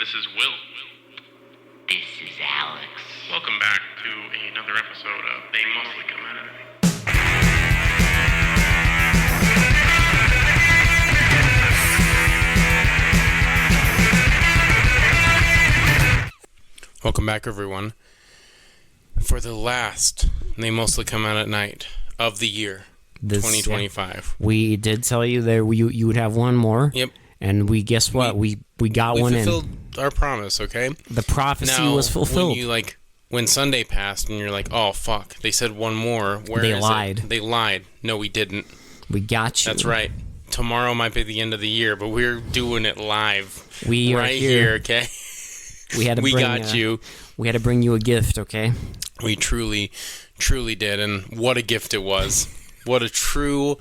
This is Will. This is Alex. Welcome back to another episode of They Mostly Come Out of It. Welcome back, everyone, for the last They Mostly Come Out at Night of the year, 2025. We did tell you that you would have one more. Yep. And guess what? We got one in. We fulfilled our promise, okay? The prophecy was fulfilled. When Sunday passed and you're like, oh, fuck, they said one more. They lied. They lied. No, we didn't. We got you. That's right. Tomorrow might be the end of the year, but we're doing it live. We are right here, okay? We had to got you. We had to bring you a gift, okay? We truly, truly did, and what a gift it was. What a true,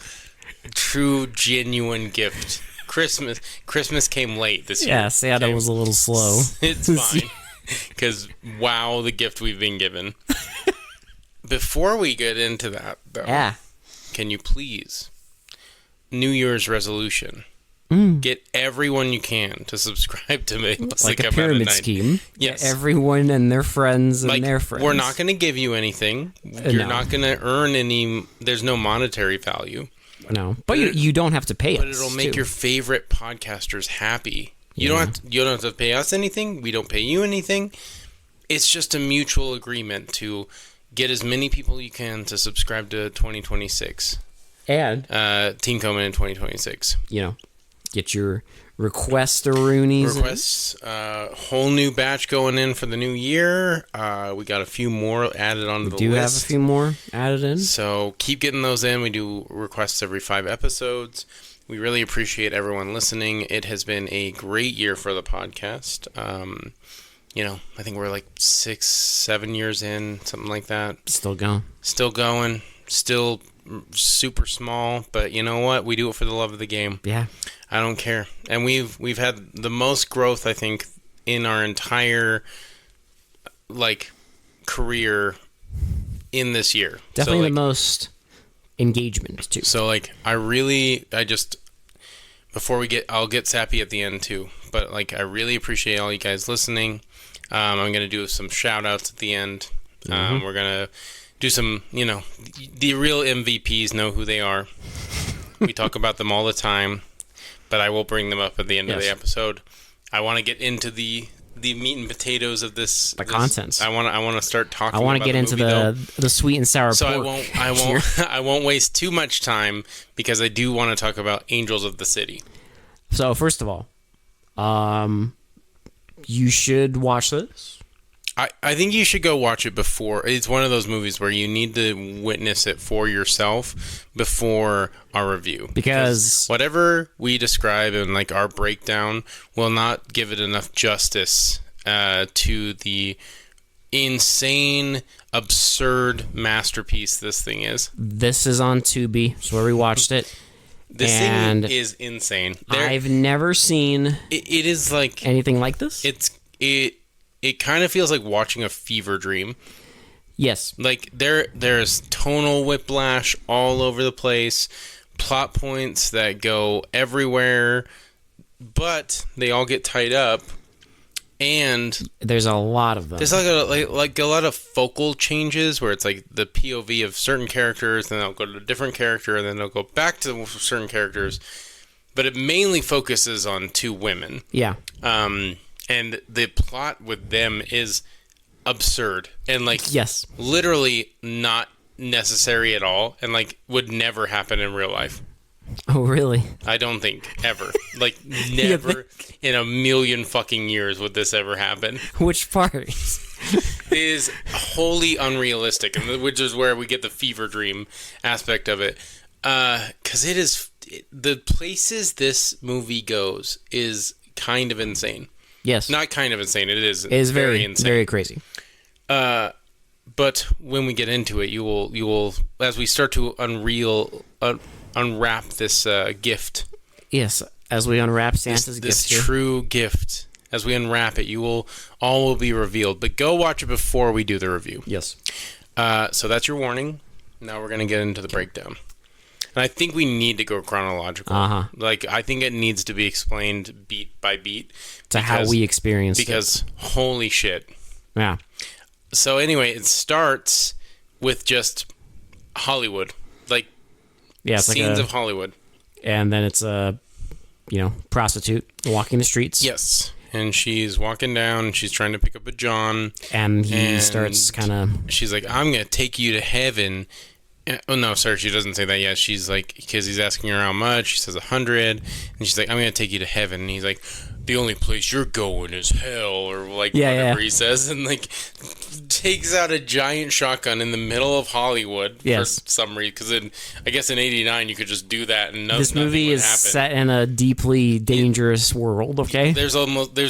genuine gift. Christmas came late this year. Yeah, Santa was a little slow. It's fine, because wow, the gift we've been given. Before we get into that, though, can you please, New Year's resolution, get everyone you can to subscribe to me. Like a pyramid scheme. Yes. Get everyone and their friends and their friends. We're not going to give you anything. You're not going to earn any. There's no monetary value. No, but you don't have to pay us. But it'll make your favorite podcasters happy. You don't have to pay us anything. We don't pay you anything. It's just a mutual agreement to get as many people you can to subscribe to 2026 and Team Komen in 2026. Get your requests. Whole new batch going in for the new year. We got a few more added onto the list. We do have a few more added in. So keep getting those in. We do requests every 5 episodes. We really appreciate everyone listening. It has been a great year for the podcast. I think we're like 6-7 years in, something like that. Still going. Still super small, but you know what? We do it for the love of the game. Yeah. I don't care. And we've had the most growth, I think, in our entire career in this year. Definitely the most engagement too. So I'll get sappy at the end too. But I really appreciate all you guys listening. I'm gonna do some shout outs at the end. We're gonna do some, the real MVPs know who they are. We talk about them all the time. But I will bring them up at the end of the episode. I want to get into the meat and potatoes of this content. I want to start talking. I want to get into the sweet and sour pork. So I won't waste too much time because I do want to talk about Angels of the City. So first of all, you should watch this. I think you should go watch it before. It's one of those movies where you need to witness it for yourself before our review. Because whatever we describe in our breakdown will not give it enough justice to the insane, absurd masterpiece this thing is. This is on Tubi. It's where we watched it. This thing is insane. I've never seen it is anything like this. It kind of feels like watching a fever dream. Yes. There's tonal whiplash all over the place, plot points that go everywhere, but they all get tied up, and there's a lot of them. There's a lot of focal changes where it's the POV of certain characters, then they'll go to a different character, and then they'll go back to certain characters, but it mainly focuses on 2 women. Yeah. And the plot with them is absurd and literally not necessary at all, and would never happen in real life. Oh, really? I don't think ever. Never in a million fucking years would this ever happen. Which part? It is wholly unrealistic, and which is where we get the fever dream aspect of it. Because it is the places this movie goes is kind of insane. Yes. Not kind of insane. It is. It is very insane. Very crazy. But when we get into it, you will as we start to unwrap this gift. Yes, as we unwrap Santa's gift. This true gift. As we unwrap it, all will be revealed. But go watch it before we do the review. Yes. So that's your warning. Now we're going to get into the breakdown. And I think we need to go chronological. Uh-huh. Like, I think it needs to be explained beat by beat. To how we experienced it. Because, holy shit. Yeah. So, anyway, it starts with just Hollywood. Like, Yeah, it's scenes like of Hollywood. and then it's a, prostitute walking the streets. Yes. And she's walking down, she's trying to pick up a John. And he And starts kind of... She's like, I'm going to take you to heaven. Oh, no, sorry, she doesn't say that yet. She's like, because he's asking her how much. She says 100. And she's like, I'm going to take you to heaven. And he's like, the only place you're going is hell, or like whatever he says. And like, takes out a giant shotgun in the middle of Hollywood for some reason. Because I guess in 89, you could just do that and This movie is happen. set in a deeply dangerous world, okay? There's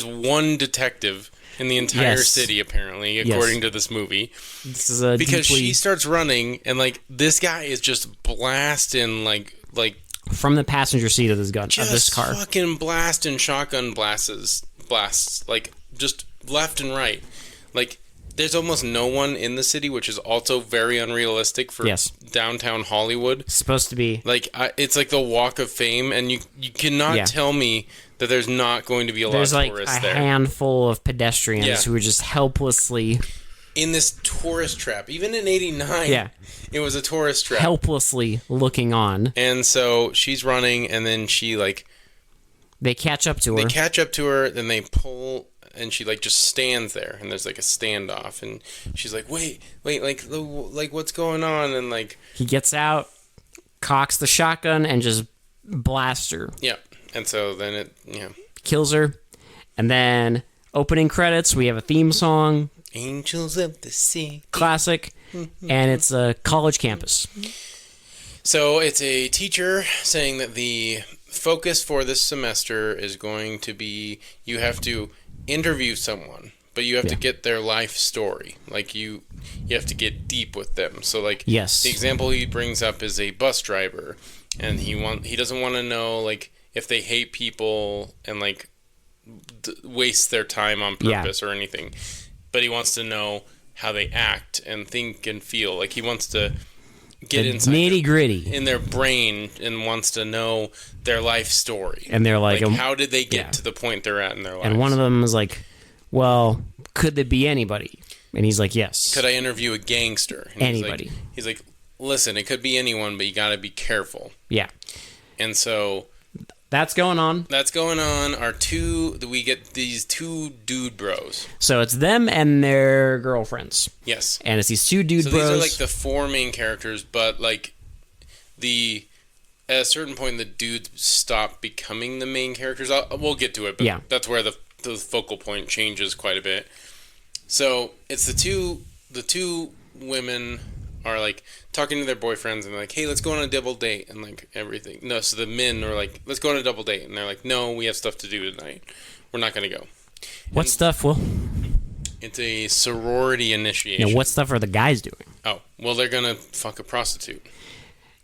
one detective in the entire city, apparently, according to this movie. This is a because deeply... she starts running, and like this guy is just blasting like from the passenger seat of this gun of this car. Fucking blasting shotgun blasts like just left and right. Like there's almost no one in the city, which is also very unrealistic for downtown Hollywood. It's supposed to be like it's like the Walk of Fame, and you cannot tell me that there's not going to be a lot of tourists there. There's like a handful of pedestrians who are just helplessly in this tourist trap. Even in 89, it was a tourist trap. Helplessly looking on. And so she's running, and then she like... They catch up to her. They catch up to her, then they pull, and she like just stands there, and there's like a standoff, and she's like, wait, like what's going on? And like... He gets out, cocks the shotgun, and just blasts her. Yeah. And so then kills her. And then opening credits, we have a theme song. Angels of the Sea. Classic. And it's a college campus. So it's a teacher saying that the focus for this semester is going to be you have to interview someone, but you have to get their life story. Like you have to get deep with them. So like the example he brings up is a bus driver, and he doesn't want to know like if they hate people and like waste their time on purpose or anything, but he wants to know how they act and think and feel. Like he wants to get inside nitty gritty in their brain and wants to know their life story. And they're like how did they get to the point they're at in their lives? And one of them is like, well, could it be anybody? And he's like, yes. Could I interview a gangster? And anybody. He's like, listen, it could be anyone, but you got to be careful. Yeah. And so that's going on. We get these two dude bros. So it's them and their girlfriends. Yes. And it's these two dude bros. So these are like the four main characters, but like at a certain point the dudes stop becoming the main characters. We'll get to it, but that's where the focal point changes quite a bit. So it's the two women are like talking to their boyfriends and they're like, hey, let's go on a double date and like everything. No, so the men are like, let's go on a double date, and they're like, no, we have stuff to do tonight. We're not going to go. What stuff, Will? It's a sorority initiation. Yeah, what stuff are the guys doing? Oh, well, they're going to fuck a prostitute.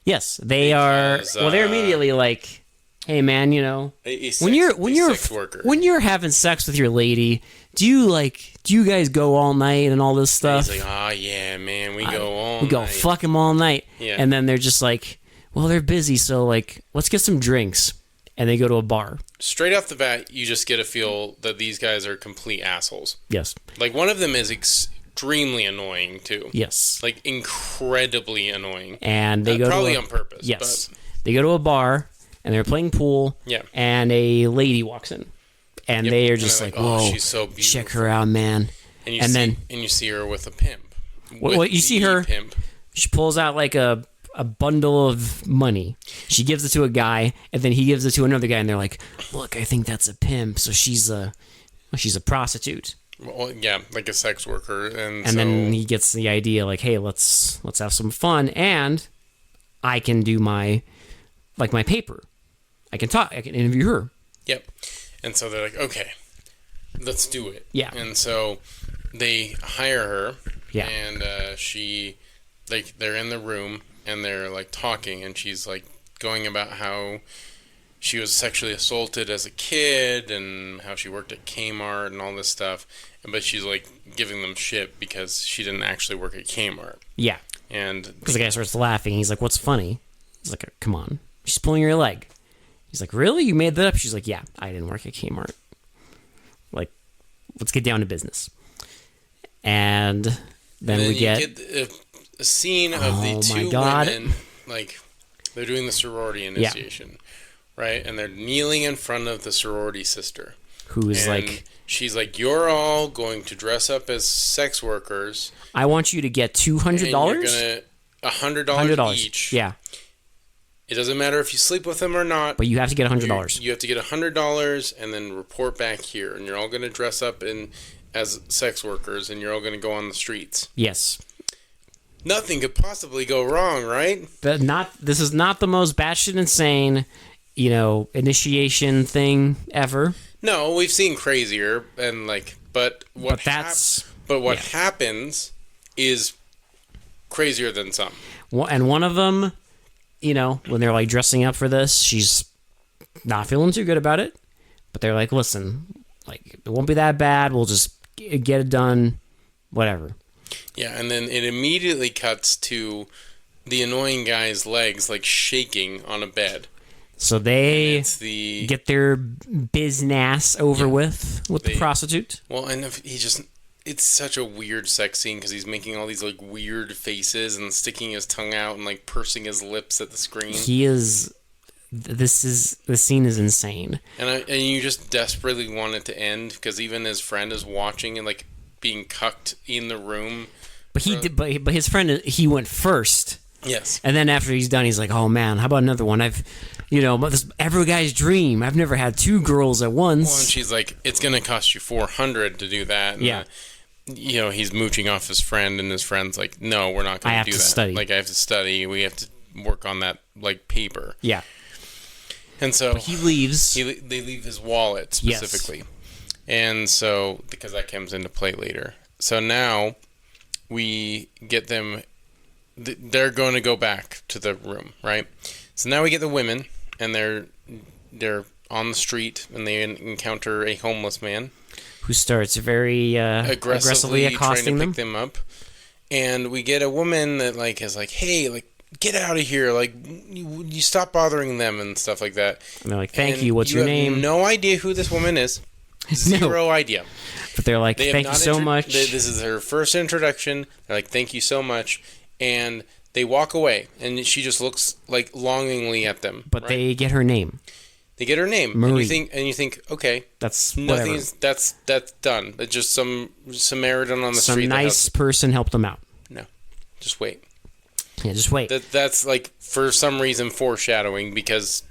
Yes, they are. Well, they're immediately like, hey man, when you're having sex with your lady, do you guys go all night and all this stuff? And he's like, oh yeah, man, we go night. Fuck them all night. Yeah. And then they're just like, well, they're busy, so like, let's get some drinks. And they go to a bar. Straight off the bat, you just get a feel that these guys are complete assholes. Yes. Like one of them is extremely annoying too. Yes. Like incredibly annoying. And they go probably on purpose. Yes. But they go to a bar and they're playing pool. Yeah. And a lady walks in. And they are just like, whoa, she's so beautiful. Check her out, man. And you see her with a pimp. You see her, pimp. She pulls out like a bundle of money. She gives it to a guy, and then he gives it to another guy, and they're like, look, I think that's a pimp, so she's a prostitute. Well, yeah, like a sex worker. And then he gets the idea, like, hey, let's have some fun, and I can do my paper. I can interview her. Yep. And so they're like, okay, let's do it. Yeah. And so they hire her. Yeah. And they're in the room and they're like talking, and she's like going about how she was sexually assaulted as a kid and how she worked at Kmart and all this stuff. But she's like giving them shit because she didn't actually work at Kmart. Yeah. And because the guy starts laughing. He's like, what's funny? He's like, come on. She's pulling your leg. He's like, really? You made that up? She's like, yeah, I didn't work at Kmart. Like, let's get down to business. And then we get a scene of the two women, like, they're doing the sorority initiation, right? And they're kneeling in front of the sorority sister. Who's like... She's like, you're all going to dress up as sex workers. I want you to get $200. And you're going to... $100 each. Yeah. It doesn't matter if you sleep with them or not. But you have to get $100. You have to get $100 and then report back here. And you're all going to dress up as sex workers, and you're all going to go on the streets. Yes. Nothing could possibly go wrong, right? This is not the most batshit insane, initiation thing ever. No, we've seen crazier, and but what happens is crazier than some. And one of them, when they're like dressing up for this, she's not feeling too good about it. But they're like, listen, like, it won't be that bad. We'll just get it done, whatever. Yeah, and then it immediately cuts to the annoying guy's legs, like, shaking on a bed. So they get their business over with the prostitute. Well, and it's such a weird sex scene because he's making all these, like, weird faces and sticking his tongue out and, like, pursing his lips at the screen. The scene is insane. And you just desperately want it to end because even his friend is watching and, like, being cucked in the room. But but his friend, he went first. Yes. And then after he's done, he's like, oh man, how about another one? This every guy's dream. I've never had two girls at once. Well, and she's like, it's going to cost you $400 to do that. And he's mooching off his friend, and his friend's like, no, we're not going to do that. Study. Like, I have to study. We have to work on that, like, paper. Yeah. And so he leaves. They leave his wallet specifically. Yes. And so, because that comes into play later. So now we get them, they're going to go back to the room, right? So now we get the women, and they're on the street, and they encounter a homeless man. Who starts very aggressively accosting trying to pick them up. And we get a woman that, like, is like, hey, like, get out of here, like, you stop bothering them and stuff like that. And they're like, thank you, what's your name? You have no idea who this woman is. Zero idea. But they're like, thank you so much. This is her first introduction. They're like, thank you so much. And they walk away, and she just looks, like, longingly at them. But they get her name. They get her name. Marie. And you think, okay, that's that's done. It's just some Samaritan on the street. Some nice person helped them out. No, just wait. Yeah, just wait. That's like, for some reason, foreshadowing, because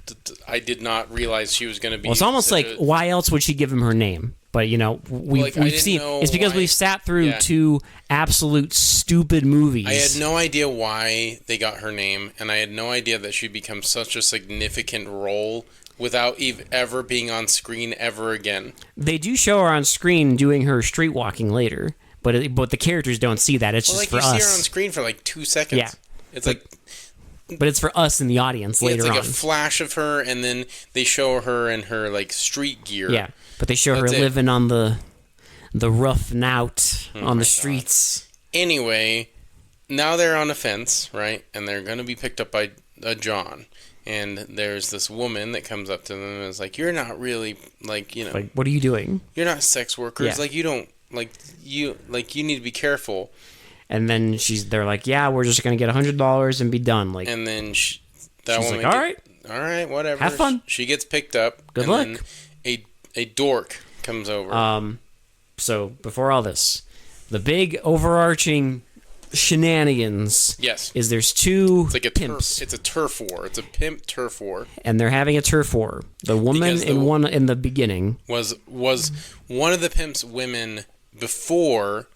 I did not realize she was going to be... Well, it's almost like, why else would she give him her name? But, we've seen... It's because we've sat through two absolute stupid movies. I had no idea why they got her name, and I had no idea that she'd become such a significant role without ever being on screen ever again. They do show her on screen doing her street walking later, but the characters don't see that. It's just for us. You see her on screen for like 2 seconds. Yeah. It's but it's for us in the audience later on. It's like a flash of her, and then they show her in her, like, street gear. Yeah, but they show her living on the rough and out on the streets. Anyway, now they're on a fence, right? And they're going to be picked up by John. And there's this woman that comes up to them and is like, you're not really, like, Like, what are you doing? You're not sex workers. Yeah. Like, you don't, you need to be careful. And then they're like, yeah, we're just going to get $100 and be done. Like, and then she's like, all right, whatever. Have fun. She gets picked up. Good luck. Then a dork comes over. So before all this, the big overarching shenanigans. Yes. Is there's two pimps. It's a turf war. It's a pimp turf war. And they're having a turf war. The woman in the beginning was one of the pimp's women before.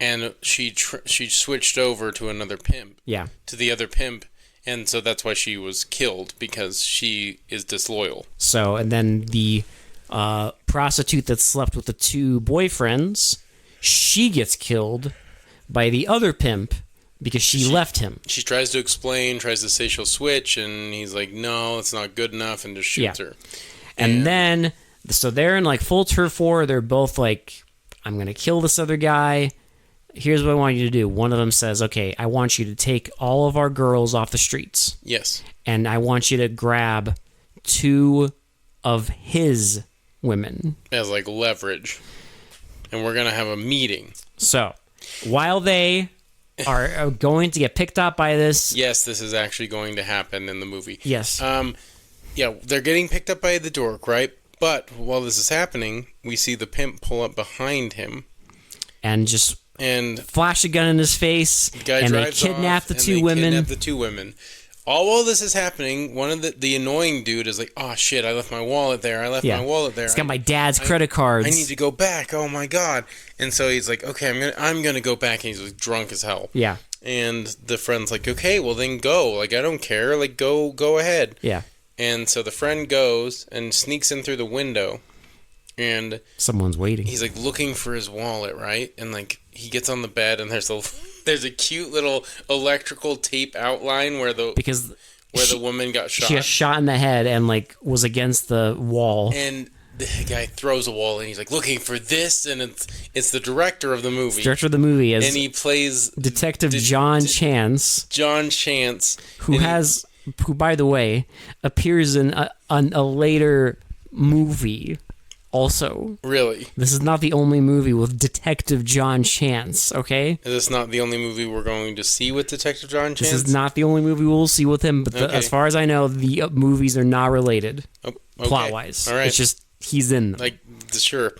And she switched over to another pimp. Yeah. To the other pimp. And so that's why she was killed, because she is disloyal. So, and then the prostitute that slept with the two boyfriends, she gets killed by the other pimp because she left him. She tries to explain, tries to say she'll switch, and he's like, no, it's not good enough, and just shoots her. And then, so they're in like full turf war. They're both like, I'm going to kill this other guy. here's what I want you to do. One of them says, okay, I want you to take all of our girls off the streets. Yes. And I want you to grab 2 of his women. As like leverage. And we're going to have a meeting. So, while they are going to get picked up by this... Yes, this is actually going to happen in the movie. Yes. Yeah, they're getting picked up by the dork, right? But while this is happening, we see the pimp pull up behind him. And just flash a gun in his face. The guy and they drives kidnap off, the and 2 they women. Kidnap the 2 women. All while this is happening, one of the annoying dude is like, "Oh shit! I left my wallet there. My wallet there. He's got my dad's credit cards. I need to go back. Oh my god!" And so he's like, "Okay, I'm gonna go back." And he's like drunk as hell. Yeah. And the friend's like, "Okay, well then go. Like I don't care. Like go ahead." Yeah. And so the friend goes and sneaks in through the window, and someone's waiting. He's like looking for his wallet, right? And like he gets on the bed, and there's a cute little electrical tape outline where the woman got shot. She got shot in the head and like was against the wall. And the guy throws a wall, and he's like looking for this, and it's the director of the movie. The director of the movie is, and he plays Detective John Chance. John Chance, who by the way appears in a later movie. Also, really, this is not the only movie with Detective John Chance, okay? Is this not the only movie we're going to see with Detective John Chance? This is not the only movie we'll see with him, but as far as I know, the movies are not related, plot-wise. All right. It's just, he's in them. Like, sure.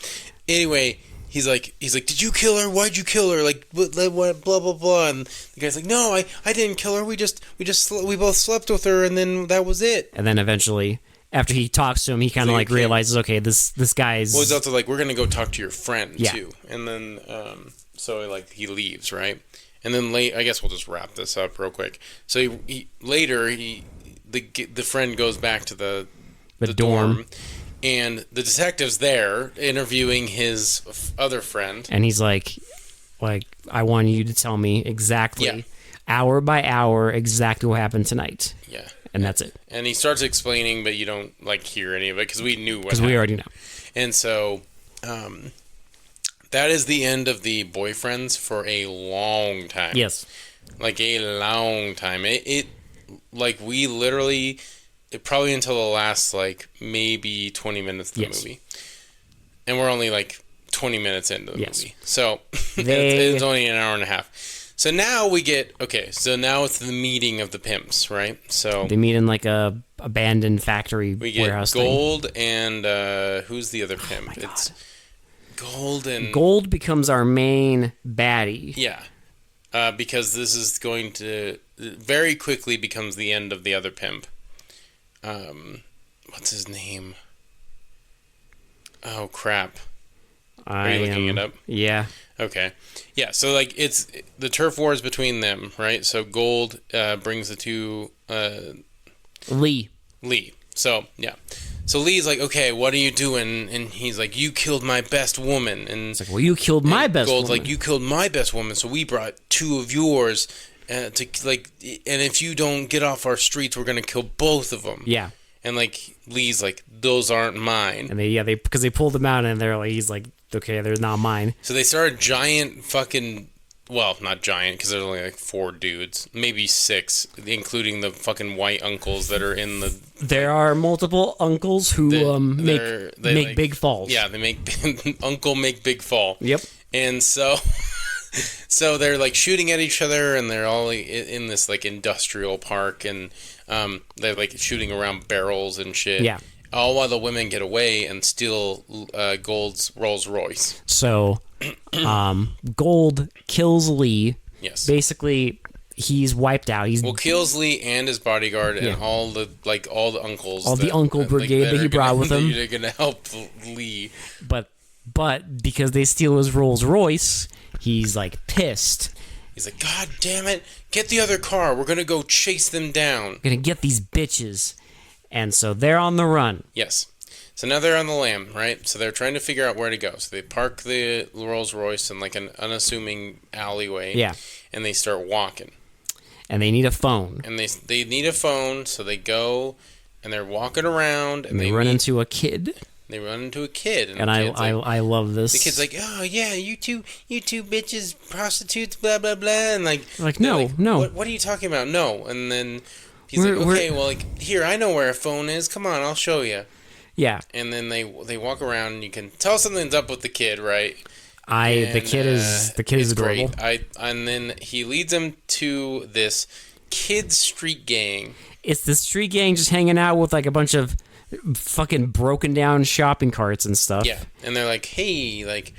Anyway, he's like, did you kill her? Why'd you kill her? Like, blah, blah, blah. And the guy's like, no, I didn't kill her. We both slept with her, and then that was it. And then eventually... After he talks to him, he kind of like realizes, okay, this guy's... Well, he's also like, we're going to go talk to your friend, too. And then, so like, he leaves, right? And then I guess we'll just wrap this up real quick. So later, the friend goes back to the dorm. And the detective's there interviewing his other friend. And he's like, I want you to tell me exactly, hour by hour, exactly what happened tonight. Yeah. And that's it. And he starts explaining, but you don't like hear any of it because we knew what. Because we already know. And so, that is the end of the boyfriends for a long time. Yes. Like a long time. It like we literally, probably until the last like maybe 20 minutes of the movie, and we're only like 20 minutes into the movie. So it's only an hour and a half. So now we get, so now it's the meeting of the pimps, right? So they meet in like a abandoned factory warehouse thing. We get Gold and, who's the other pimp? Oh my God. It's Gold and... Gold becomes our main baddie. Yeah. Because this is going to, very quickly becomes the end of the other pimp. What's his name? Oh, crap. Are you looking it up? Yeah. Okay. Yeah, so like it's the turf war is between them, right? So Gold brings the 2 Lee. So, yeah. So Lee's like, "Okay, what are you doing?" And he's like, "You killed my best woman." And it's like, "Well, you killed my best woman." Gold's like, "You killed my best woman, so we brought 2 of yours to like and if you don't get off our streets, we're going to kill both of them." Yeah. And like Lee's like, "Those aren't mine." And they because they pulled him out and they're like, he's like, "Okay, they're not mine." So they start a giant fucking, well, not giant because there's only like 4 dudes, maybe 6, including the fucking white uncles that are in the. There are multiple uncles who make like, big falls. Yeah, they make uncle make big fall. Yep. And so they're like shooting at each other, and they're all in this like industrial park, and they're like shooting around barrels and shit. Yeah. All while the women get away and steal Gold's Rolls Royce. So, Gold kills Lee. Yes. Basically, he's wiped out. Kills Lee and his bodyguard and all the uncles. The uncle brigade that he brought with him. They're gonna help Lee. But because they steal his Rolls Royce, he's like pissed. He's like, "God damn it! Get the other car. We're gonna go chase them down. We're gonna get these bitches." And so they're on the run. Yes. So now they're on the lam, right? So they're trying to figure out where to go. So they park the Rolls Royce in like an unassuming alleyway. Yeah. And they start walking. And they need a phone. And they need a phone, so they go and they're walking around and they run into a kid. They run into a kid, and I love this. The kid's like, "Oh yeah, you two bitches, prostitutes, blah blah blah," and like no. What are you talking about? No, and then he's like, "Okay, well, like here, I know where a phone is. Come on, I'll show you." Yeah. And then they walk around, and you can tell something's up with the kid, right? The kid is adorable. Great. And then he leads them to this kids street gang. It's the street gang just hanging out with like a bunch of fucking broken down shopping carts and stuff. Yeah, and they're like, "Hey, like,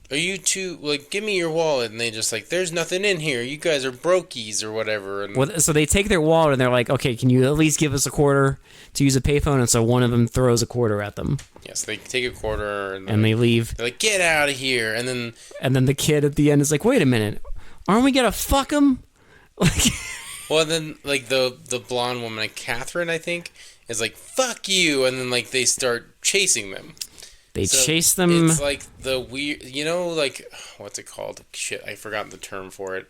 are you two, like, give me your wallet?" And they just like, "There's nothing in here. You guys are brokies or whatever." And so they take their wallet and they're like, "Okay, can you at least give us a quarter to use a payphone?" And so one of them throws a quarter at them. Yes, they take a quarter and they leave. They're like, "Get out of here!" And then the kid at the end is like, "Wait a minute, aren't we gonna fuck him?" Like, well, then like the blonde woman, like Catherine, I think, is like, "Fuck you!" And then like they start chasing them. They chase them. It's like the weird, like, what's it called? Shit, I forgot the term for it.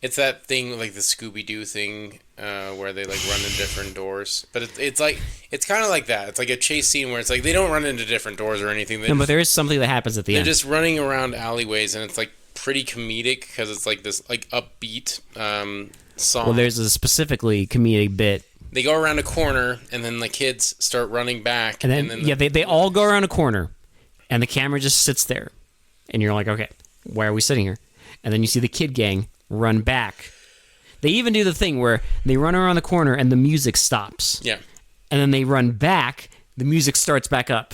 It's that thing, like the Scooby-Doo thing, where they like run in different doors. But it's kind of like that. It's like a chase scene where it's like they don't run into different doors or anything. No, but there is something that happens at the end. They're just running around alleyways, and it's like pretty comedic because it's like this like upbeat song. Well, there's a specifically comedic bit. They go around a corner, and then the kids start running back. And then they all go around a corner, and the camera just sits there. And you're like, okay, why are we sitting here? And then you see the kid gang run back. They even do the thing where they run around the corner, and the music stops. Yeah. And then they run back, the music starts back up.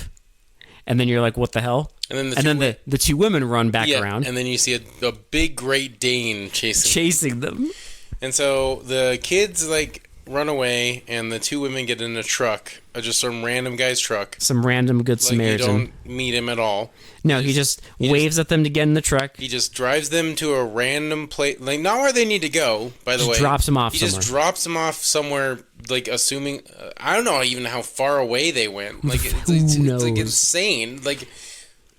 And then you're like, what the hell? And then the two women run back around. And then you see a big Great Dane chasing them. And so the kids, like, run away, and the two women get in a truck, just some random guy's truck. Some random good Samaritan. You don't meet him at all. No, he just waves at them to get in the truck. He just drives them to a random place, like not where they need to go, by the way. Drops them off He somewhere. just drops them off somewhere, like assuming, I don't know even how far away they went. Like it's like insane. Like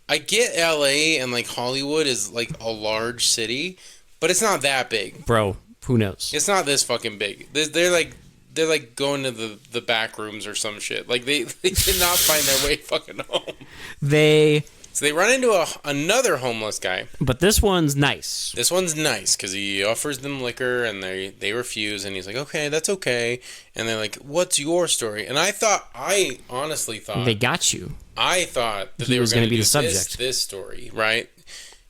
I get LA and like Hollywood is like a large city, but it's not that big. Bro, who knows? It's not this fucking big. They're like going to the back rooms or some shit. Like they cannot find their way fucking home. So they run into another homeless guy. But this one's nice. This one's nice because he offers them liquor and they refuse, and he's like, "Okay, that's okay." And they're like, "What's your story?" And I honestly thought they got you. I thought that they were going to be the subject. This story, right?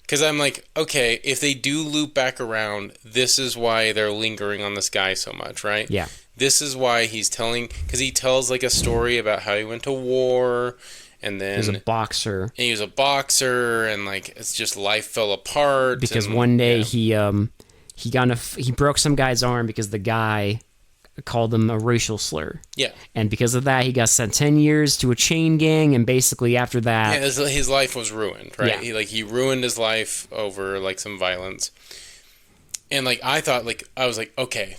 Because I'm like, okay, if they do loop back around, this is why they're lingering on this guy so much, right? Yeah. This is why he's telling, because he tells like a story about how he went to war, and then he was a boxer. And he was a boxer, and like it's just life fell apart. Because one day he broke some guy's arm because the guy called him a racial slur. Yeah. And because of that, he got sent 10 years to a chain gang, and basically after that... Yeah, his life was ruined, right? Yeah. He ruined his life over, like, some violence. And, like, I was like, okay,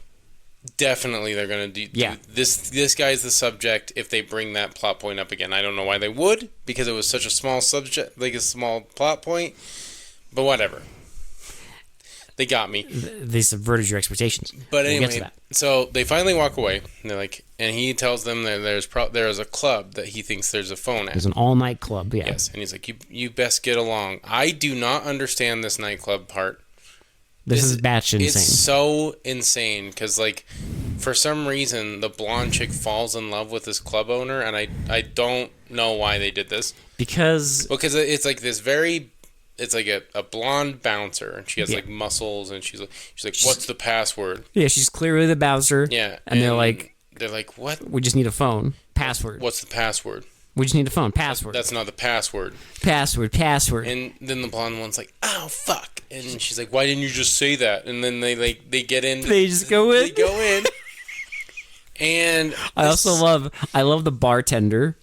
definitely they're going to do this guy's the subject if they bring that plot point up again. I don't know why they would, because it was such a small subject, like a small plot point, but whatever. They got me. They subverted your expectations. But anyway, so they finally walk away. And they're like, and he tells them that there's a club that he thinks there's a phone at. There's an all-night club, yeah. Yes, and he's like, you best get along. I do not understand this nightclub part. This is batshit insane. It's so insane because, like, for some reason, the blonde chick falls in love with this club owner, and I don't know why they did this. Because it's like this very... It's like a blonde bouncer, and she has like muscles, and she's like, "What's the password?" Yeah, she's clearly the bouncer. Yeah, and they're like, "What? We just need a phone. Password. What's the password? We just need a phone. Password. That's not the password. Password. And then the blonde one's like, "Oh fuck!" And she's like, "Why didn't you just say that?" And then they get in. They just go in. They go in. And I love the bartender.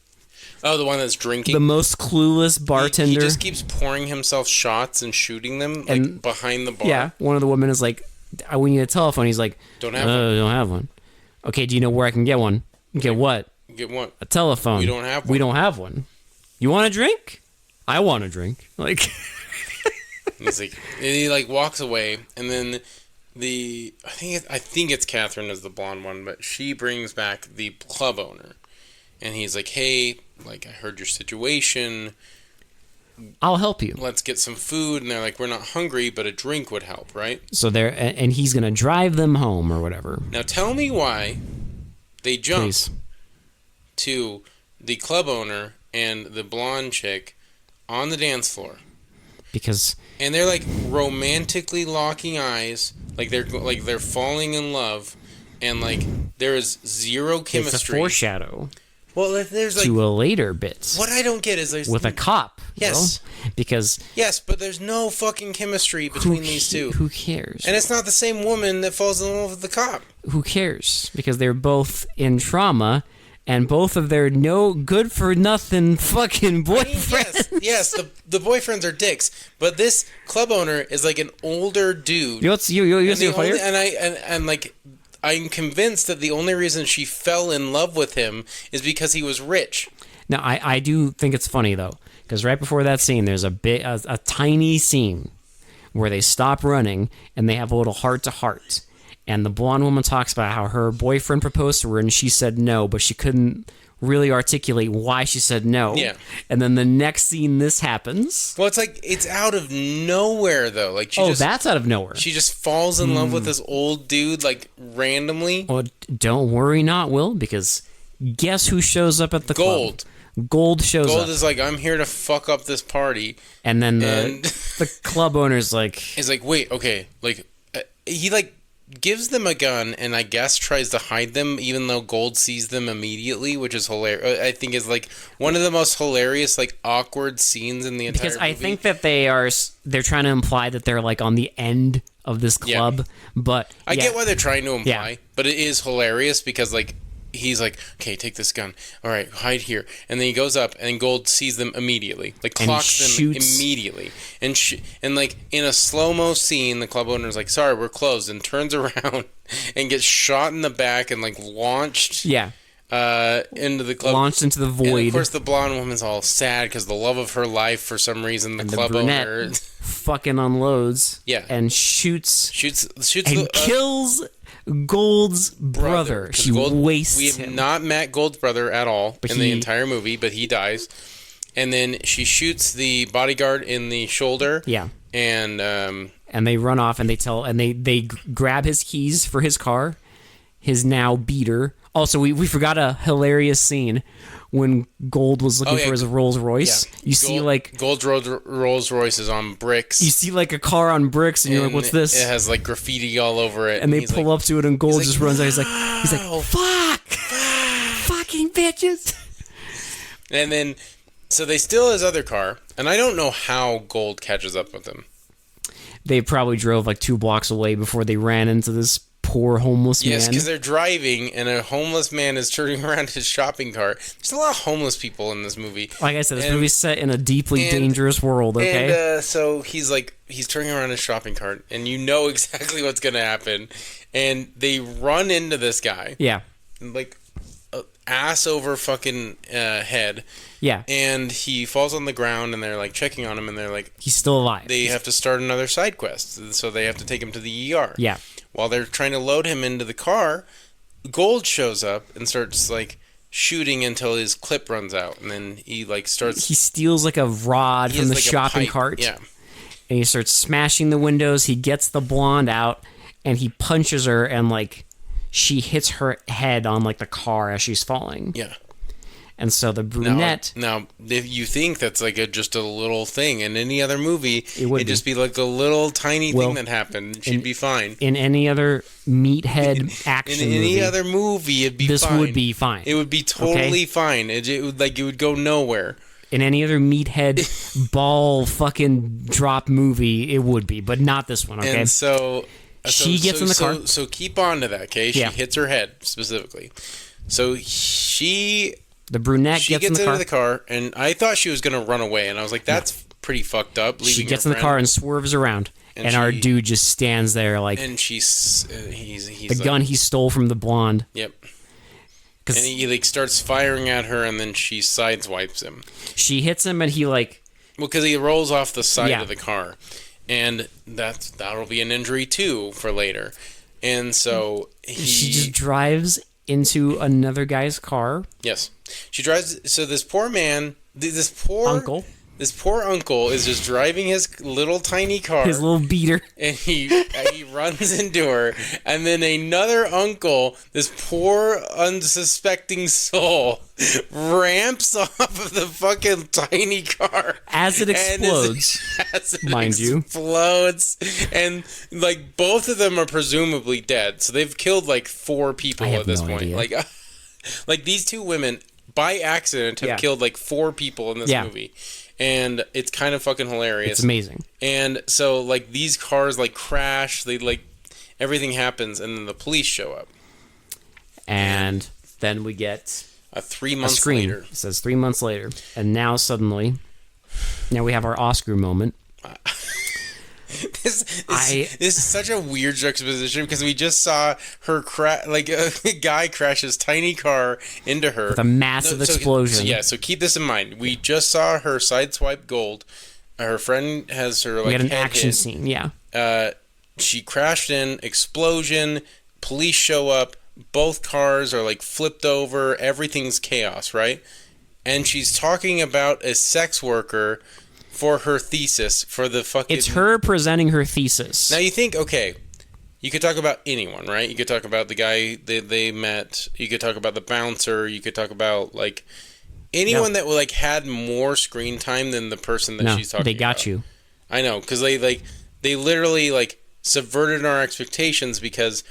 Oh, the one that's drinking? The most clueless bartender. He just keeps pouring himself shots and shooting them like, behind the bar. Yeah, one of the women is like, we need a telephone. He's like, don't have one. Don't have one. Okay, do you know where I can get one? Get what? Get one. A telephone. We don't have one. We don't have one. You want a drink? I want a drink. Like, he's like, and he like walks away, and then I think it's Catherine is the blonde one, but she brings back the club owner. and he's like, hey, like, I heard your situation. I'll help you. Let's get some food. And they're like, we're not hungry, but a drink would help, right? So and he's going to drive them home or whatever. Now tell me why they jump to the club owner and the blonde chick on the dance floor. And they're like romantically locking eyes, like they're falling in love, and like there is zero chemistry. It's a foreshadow. Well, there's like to a later bit. What I don't get is there's with a cop. Yes, because but there's no fucking chemistry between these two. Who cares? And it's not the same woman that falls in love with the cop. Who cares? Because they're both in trauma. And both of their no good for nothing fucking boyfriends. I mean, yes, the boyfriends are dicks, but this club owner is like an older dude. I'm convinced that the only reason she fell in love with him is because he was rich. Now, I do think it's funny though, because right before that scene, there's a tiny scene where they stop running and they have a little heart to heart. And the blonde woman talks about how her boyfriend proposed to her and she said no, but she couldn't really articulate why she said no. Yeah. And then the next scene, this happens. Well, it's like, it's out of nowhere, though. Like that's out of nowhere. She just falls in love with this old dude, like, randomly. Well, don't worry not, Will, because guess who shows up at the club? Gold shows up. Gold is like, I'm here to fuck up this party. And then the club owner's like... Is like, wait, okay. Like, he, like... gives them a gun and I guess tries to hide them even though Gold sees them immediately, which is hilarious. I think is like one of the most hilarious, like, awkward scenes in the entire movie. Because I think that they're trying to imply that they're like on the end of this club, but I get why they're trying to imply, but it is hilarious because like he's like, okay, take this gun. All right, hide here. And then he goes up, and Gold sees them immediately, like clocks them immediately. And like in a slow-mo scene, the club owner's like, sorry, we're closed, and turns around and gets shot in the back and like launched into the club. Launched into the void. And of course, the blonde woman's all sad because the love of her life, for some reason, the club owner fucking unloads. Yeah. And shoots and kills Gold's brother. She wastes him. We have not met Gold's brother at all in the entire movie, but he dies. And then she shoots the bodyguard in the shoulder. Yeah. And they run off and they grab his keys for his car, his now beater. Also, we forgot a hilarious scene when Gold was looking for his Rolls Royce. Yeah. You see like Gold's Rolls Royce is on bricks. You see like a car on bricks, and you're like, "What's this?" It has like graffiti all over it. And they pull up to it, and Gold just runs out. He's like, "Fuck, fucking bitches!" And then, so they steal his other car, and I don't know how Gold catches up with them. They probably drove like 2 blocks away before they ran into this poor homeless man. Yes, because they're driving, and a homeless man is turning around his shopping cart. There's a lot of homeless people in this movie. Like I said, this movie's set in a deeply dangerous world, okay? And so he's turning around his shopping cart, and you know exactly what's going to happen. And they run into this guy. Yeah. Like, ass over fucking head. Yeah. And he falls on the ground, and they're, like, checking on him, and they're like... He's still alive. They have to start another side quest, so they have to take him to the ER. Yeah. While they're trying to load him into the car, Gold shows up and starts, like, shooting until his clip runs out. And then he, like, starts... He steals, like, a rod from the shopping cart. Yeah. And he starts smashing the windows. He gets the blonde out, and he punches her, and, like, she hits her head on, like, the car as she's falling. Yeah. And so the brunette... Now if you think that's like just a little thing, in any other movie, it'd just be like a little tiny thing that happened. She'd be fine. In any other meathead action movie... In any other movie, it'd be fine. This would be fine. It would be totally fine. It would go nowhere. In any other meathead ball fucking drop movie, it would be. But not this one, okay? And so she gets in the car. So keep on to that, okay? She hits her head, specifically. So the brunette gets into the car, and I thought she was going to run away, and I was like, that's pretty fucked up. She gets in the car and swerves around, and our dude just stands there like... And he's the gun he stole from the blonde. Yep. And he like starts firing at her, and then she sideswipes him. She hits him, and he like... Well, because he rolls off the side of the car, and that'll be an injury, too, for later. And so she just drives into another guy's car. Yes. She drives... So this poor man... This poor... Uncle. This poor uncle is just driving his little tiny car. His little beater. And he runs into her. And then another uncle, this poor unsuspecting soul, ramps off of the fucking tiny car. As it explodes. Mind you. Explodes. And, like, both of them are presumably dead. So they've killed, like, 4 people at this point. Idea. Like, these 2 women, by accident, have killed, like, 4 people in this movie. And it's kind of fucking hilarious. It's amazing. And so, like, these cars, like, crash. They, like, everything happens. And then the police show up. And then we get... 3 months later. It says 3 months later. And now, suddenly, now we have our Oscar moment. This is such a weird juxtaposition because we just saw her like a guy crash his tiny car into her with a massive explosion. So keep this in mind. We just saw her sideswipe gold. Her friend has her like. We had an action scene. Yeah. She crashed in, explosion. Police show up. Both cars are like flipped over. Everything's chaos, right? And she's talking about a sex worker. For her thesis, for the fucking... It's her presenting her thesis. Now you think, okay, you could talk about anyone, right? You could talk about the guy they met. You could talk about the bouncer. You could talk about, like, anyone that, like, had more screen time than the person that she's talking about. They got you. I know, because they literally, like, subverted our expectations because...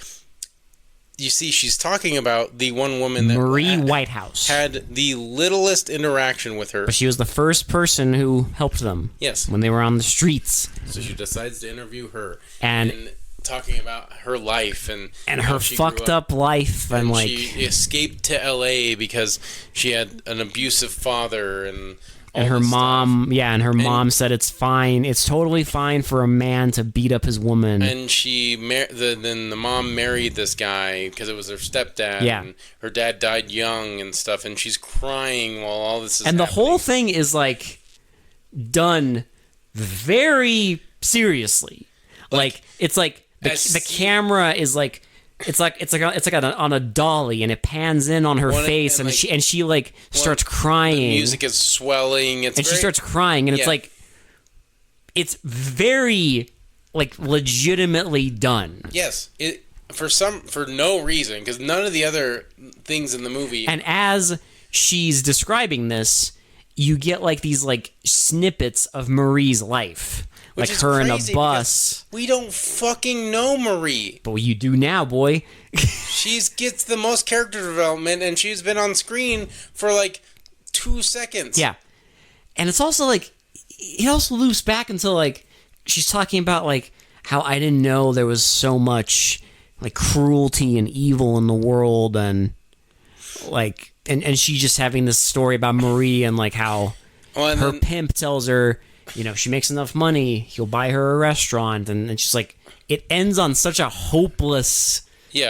You see, she's talking about the one woman that Marie Whitehouse had the littlest interaction with her. But she was the first person who helped them. Yes. When they were on the streets. So she decides to interview her. And talking about her life and her fucked up life. And like... She escaped to L.A. because she had an abusive father and... And her mom, mom said it's fine. It's totally fine for a man to beat up his woman. And then the mom married this guy because it was her stepdad. Yeah. And her dad died young and stuff. And she's crying while all this is happening. And the whole thing is like done very seriously. Like it's like the camera is like. It's like on a dolly, and it pans in on her face, and she like starts crying. The music is swelling. She starts crying, and it's like it's very like legitimately done. Yes, for no reason because none of the other things in the movie. And as she's describing this, you get like these like snippets of Marie's life. Like her in a bus. We don't fucking know Marie. But you do now, boy. She gets the most character development, and she's been on screen for like 2 seconds. Yeah. And it's also like, it also loops back until like, she's talking about like how I didn't know there was so much like cruelty and evil in the world, and like, and she just having this story about Marie and like how her pimp tells her, you know, she makes enough money, he'll buy her a restaurant, and she's like, it ends on such a hopeless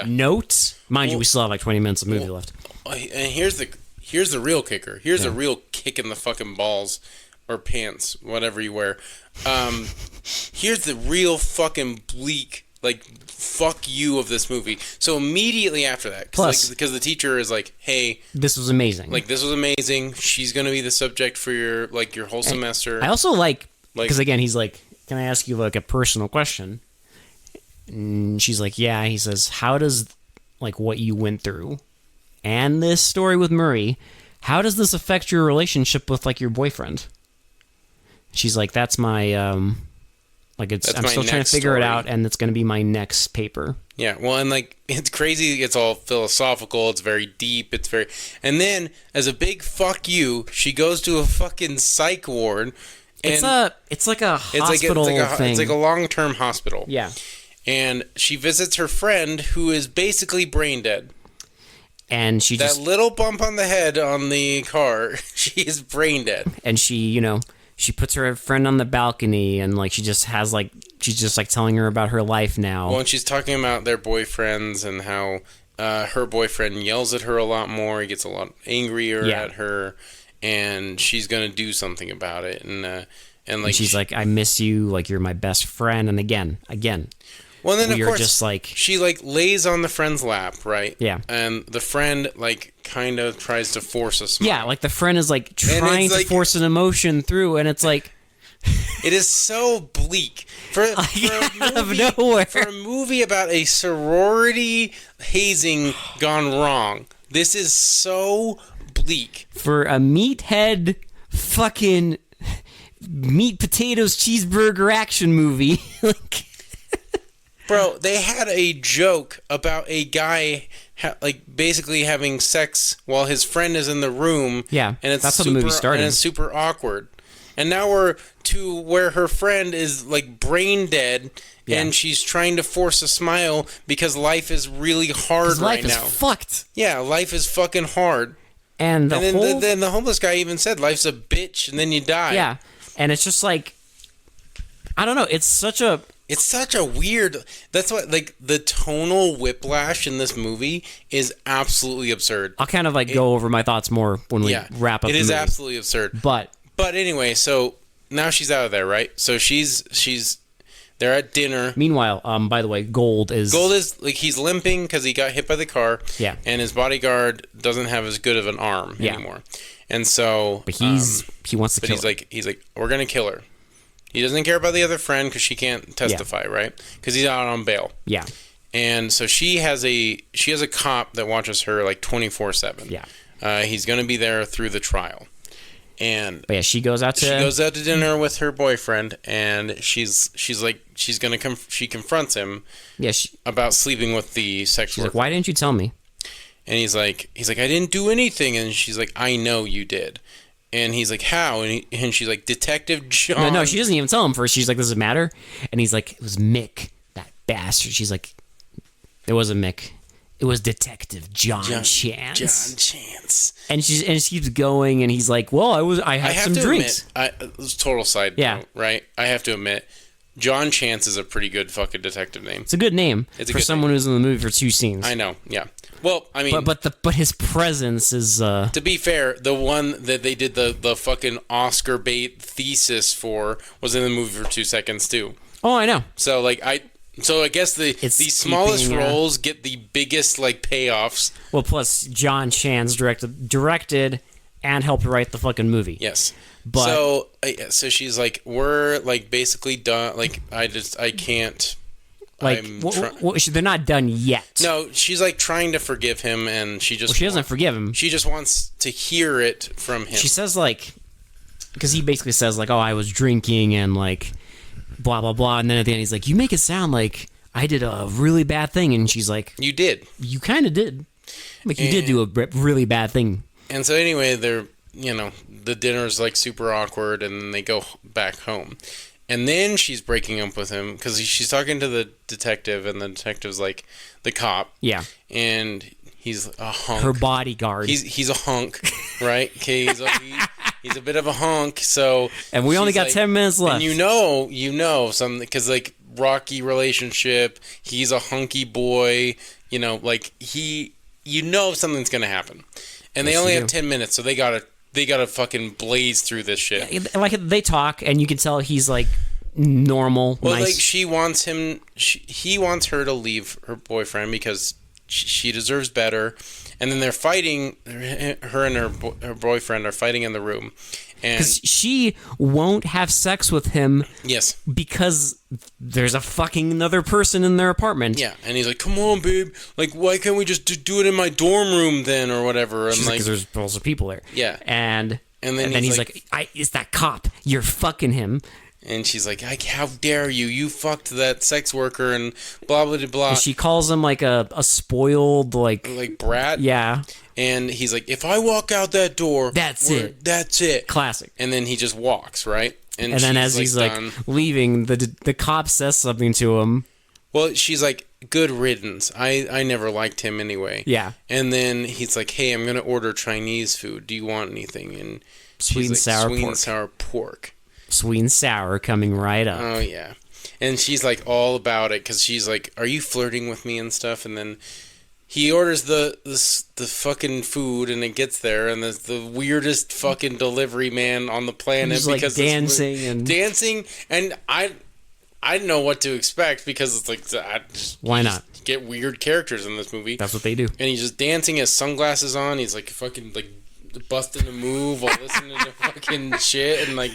note. Mind you, we still have like 20 minutes of movie left. And here's the real kicker. Here's a real kick in the fucking balls or pants, whatever you wear. Here's the real fucking bleak, like, fuck you of this movie. So immediately after that, because the teacher is like, hey, this was amazing. Like, this was amazing. She's going to be the subject for your whole semester. I also like, because again, he's like, can I ask you like a personal question? And she's like, yeah. He says, how does like what you went through and this story with Murray, how does this affect your relationship with like your boyfriend? She's like, that's my, I'm still trying to figure it out, and it's going to be my next paper. Yeah, well, and like, it's crazy. It's all philosophical. It's very deep. And then as a big fuck you, she goes to a fucking psych ward. And it's like a hospital thing. It's like a long-term hospital. Yeah. And she visits her friend who is basically brain dead. And that little bump on the head on the car, she is brain dead. And she, you know, she puts her friend on the balcony, and like she's just telling her about her life now. Well, and she's talking about their boyfriends and how her boyfriend yells at her a lot more. He gets a lot angrier at her, and she's gonna do something about it. And like, she's like, I miss you, like you're my best friend. And again, Well, then, of course, just like... she, like, lays on the friend's lap, right? Yeah. And the friend, like, kind of tries to force a smile. Yeah, like, the friend is, like, trying to force an emotion through, and it's like... It is so bleak. For a movie about a sorority hazing gone wrong, this is so bleak. For a meathead fucking meat potatoes cheeseburger action movie. Like... Bro, they had a joke about a guy basically having sex while his friend is in the room. Yeah, and it's that's how the movie started. And it's super awkward. And now we're to where her friend is like brain dead, and she's trying to force a smile because life is really hard right now. Life is fucked. Yeah, life is fucking hard. And then the homeless guy even said, "Life's a bitch, and then you die." Yeah, and it's just like, I don't know. It's such a weird... That's what, like, the tonal whiplash in this movie is absolutely absurd. I'll kind of, like, go over my thoughts more when we wrap up the movie. It is absolutely absurd. But anyway, so now she's out of there, right? So they're at dinner. Meanwhile, by the way, Gold is, like, he's limping because he got hit by the car. Yeah. And his bodyguard doesn't have as good of an arm anymore. And so... But he wants to kill her. He's like, we're going to kill her. He doesn't care about the other friend because she can't testify, right? Because he's out on bail. Yeah. And so she has a cop that watches her like 24/7. Yeah. He's going to be there through the trial. And she goes out to dinner with her boyfriend, and she confronts him. Yeah. About sleeping with the sex worker. Like, why didn't you tell me? And he's like, I didn't do anything. And she's like, I know you did. And he's like, how? And she's like, Detective John. No, she doesn't even tell him first. She's like, does it matter? And he's like, it was Mick, that bastard. She's like, it wasn't Mick. It was Detective John Chance. John Chance. And she keeps going, and he's like, well, I had some drinks. Total side note, right? I have to admit, John Chance is a pretty good fucking detective name. It's a good name for someone who's in the movie for 2 scenes. I know, yeah. Well, I mean... But his presence is... To be fair, the one that they did the fucking Oscar bait thesis for was in the movie for 2 seconds, too. Oh, I know. So, like, I guess the smallest roles get the biggest, like, payoffs. Well, plus, John Chance directed and helped write the fucking movie. Yes. But... So she's like, we're, like, basically done. Like, I can't... Like, they're not done yet. No, she's like trying to forgive him, and she doesn't forgive him. She just wants to hear it from him. She says, like, because he basically says, like, oh, I was drinking and, like, blah, blah, blah. And then at the end, he's like, you make it sound like I did a really bad thing. And she's like, you did. You kind of did. Like, you did do a really bad thing. And so anyway, the dinner's, like, super awkward, and then they go back home. And then she's breaking up with him because she's talking to the detective, and the detective's like the cop. Yeah. And he's a hunk. Her bodyguard. He's a hunk, right? Okay, he's a bit of a hunk. So. And we only got 10 minutes left. And you know something because like rocky relationship. He's a hunky boy. You know, like something's gonna happen, and they only have 10 minutes, so they gotta fucking blaze through this shit. Yeah, like, they talk, and you can tell he's, like, normal, well, nice. Like, she wants him... he wants her to leave her boyfriend because she deserves better. And then they're fighting... Her and her boyfriend are fighting in the room. Because she won't have sex with him. Yes. Because there's a fucking another person in their apartment. Yeah, and he's like, "Come on, babe. Like, why can't we just do it in my dorm room then, or whatever?" And because there's also people there. Yeah. And then he's like, "It's that cop. You're fucking him." And she's like, how dare you? You fucked that sex worker and blah, blah, blah. And she calls him like a spoiled, like brat? Yeah. And he's like, if I walk out that door... That's it. Classic. And then he just walks, right? And then as he's like leaving, the cop says something to him. Well, she's like, good riddance. I never liked him anyway. Yeah. And then he's like, hey, I'm going to order Chinese food. Do you want anything? And sweet and sour pork. Sweet and sour coming right up. Oh, yeah. And she's, like, all about it because she's like, are you flirting with me and stuff? And then he orders the fucking food, and it gets there, and there's the weirdest fucking delivery man on the planet. He's, like, dancing. And I I didn't know what to expect because it's like, why not? Get weird characters in this movie. That's what they do. And he's just dancing, his sunglasses on. He's like fucking like busting a move while listening to fucking shit, and like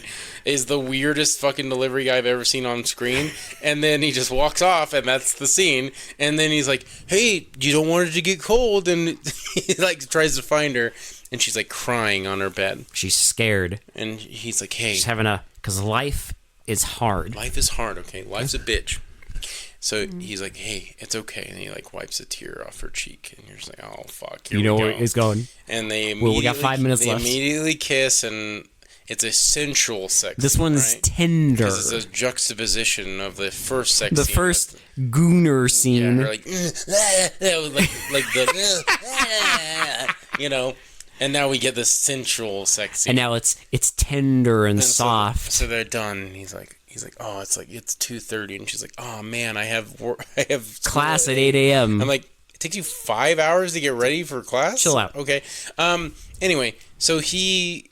is the weirdest fucking delivery guy I've ever seen on screen. And then he just walks off, and that's the scene. And then he's like, "Hey, you don't want it to get cold," and he like tries to find her, and she's like crying on her bed. She's scared, and he's like, "Hey, she's having because life is hard. Life is hard. Okay, life's a bitch." So he's like, "Hey, it's okay," and he like wipes a tear off her cheek, and you're just like, "Oh fuck, here you know we go." where it's going. And they we got 5 minutes left. They immediately kiss, and it's a sensual sex. This one's right? tender. Because it's a juxtaposition of the first sex. The scene first gooner scene. Yeah, like the you know. And now we get this sensual sex scene. And now it's tender and soft. So they're done. He's like, "Oh, it's 2:30," and she's like, "Oh man, I have class at 8 a.m." I'm like, "It takes you 5 hours to get ready for class? Chill out. Okay. Anyway, so he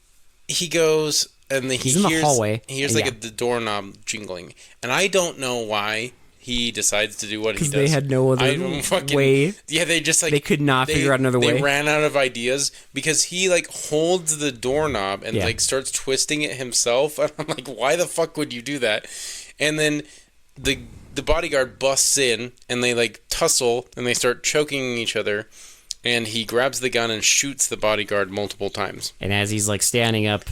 goes and he's in the hallway. He hears the doorknob jingling, and I don't know why he decides to do what he does. Because they had no other way. Yeah, they just they could not figure out another way. They ran out of ideas because he like holds the doorknob and like starts twisting it himself. And I'm like, why the fuck would you do that? And then the bodyguard busts in and they like tussle and they start choking each other. And he grabs the gun and shoots the bodyguard multiple times. And as he's like standing up,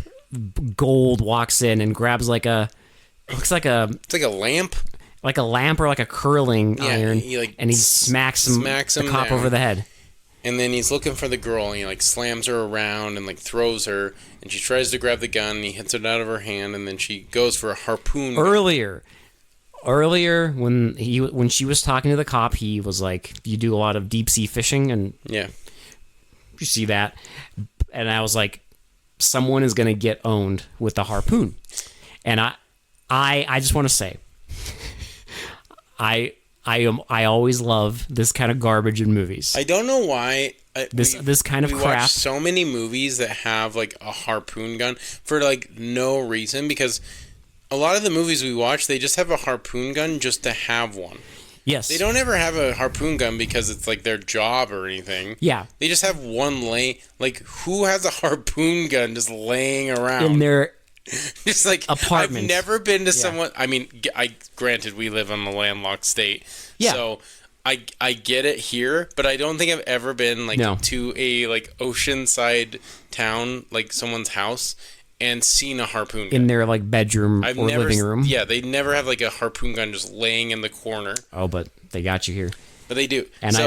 Gold walks in and grabs it's like a lamp. Like a lamp or like a curling iron, and he smacks the cop down over the head. And then he's looking for the girl, and he like slams her around and like throws her, and she tries to grab the gun, and he hits it out of her hand, and then she goes for a harpoon. Earlier, when she was talking to the cop, he was like, "You do a lot of deep sea fishing," and yeah, you see that, and I was like, "Someone is gonna get owned with the harpoon," and I just want to say. I always love this kind of garbage in movies. I don't know why this kind of crap. We watch so many movies that have like a harpoon gun for like no reason, because a lot of the movies we watch, they just have a harpoon gun just to have one. Yes. They don't ever have a harpoon gun because it's like their job or anything. Yeah. They just have one like who has a harpoon gun just laying around in their just like apartment. I've never been to someone. I mean, granted we live in a landlocked state, so I get it here, but I don't think I've ever been to a like oceanside town, like someone's house, and seen a harpoon gun in their like bedroom living room. Yeah, they never have like a harpoon gun just laying in the corner. Oh, but they got you here. But they do, and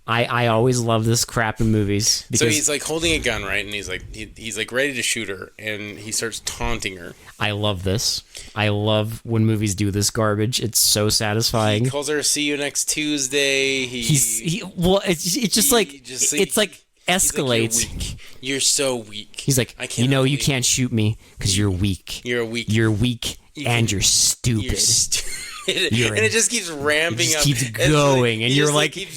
I always love this crap in movies. So he's like holding a gun, right? And he's like ready to shoot her, and he starts taunting her. I love this. I love when movies do this garbage. It's so satisfying. He calls her "See you next Tuesday." It's like escalates. Like, you're so weak. He's like, you can't shoot me because you're weak. You're weak. You're weak, and you're stupid. And it just keeps ramping up. It just keeps going, and you're like, this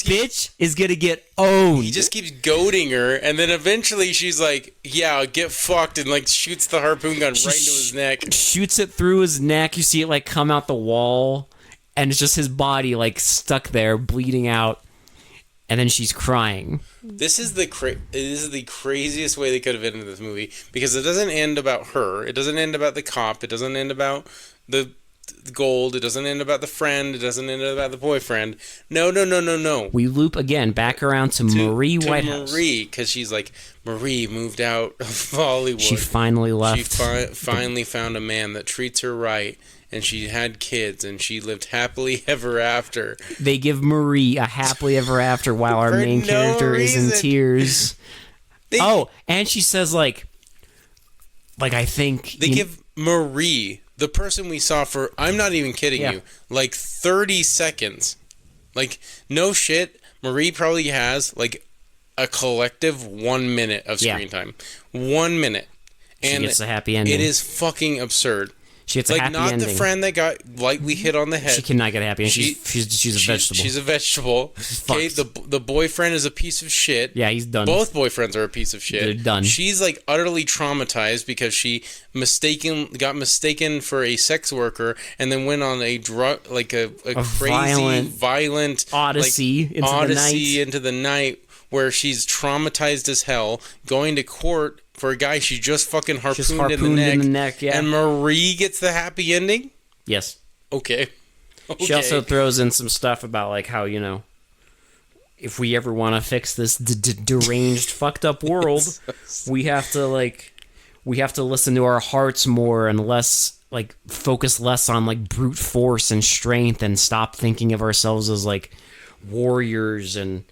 bitch is gonna get owned. He just keeps goading her, and then eventually she's like, "Yeah, get fucked," and like shoots the harpoon gun right into his neck. Shoots it through his neck. You see it like come out the wall, and it's just his body like stuck there, bleeding out. And then she's crying. This is the craziest way they could have ended this movie, because it doesn't end about her. It doesn't end about the cop. It doesn't end about the Gold. It doesn't end about the friend. It doesn't end about the boyfriend. No. We loop again back around to Marie Whitehouse. Marie, because she's like, Marie moved out of Hollywood. She finally left. She finally found a man that treats her right, and she had kids, and she lived happily ever after. They give Marie a happily ever after while our main character is in tears. And she says like I think they give Marie, the person we saw for, I'm not even kidding you, like 30 seconds. Like, no shit, Marie probably has like a collective 1 minute of screen time. 1 minute. And she gets a happy ending. It is fucking absurd. She gets a like happy not ending. the friend that got lightly hit on the head. She cannot get a happy ending. She's a vegetable. She's a vegetable. Okay, the boyfriend is a piece of shit. Yeah, he's done. Both boyfriends are a piece of shit. They're done. She's like utterly traumatized because she got mistaken for a sex worker and then went on a crazy violent odyssey into the night where she's traumatized as hell, going to court for a guy she just fucking harpooned in the neck. Yeah. And Marie gets the happy ending? Yes. Okay. She also throws in some stuff about like how, if we ever want to fix this deranged, fucked up world, we have to listen to our hearts more and less focus less on like brute force and strength and stop thinking of ourselves as like warriors. And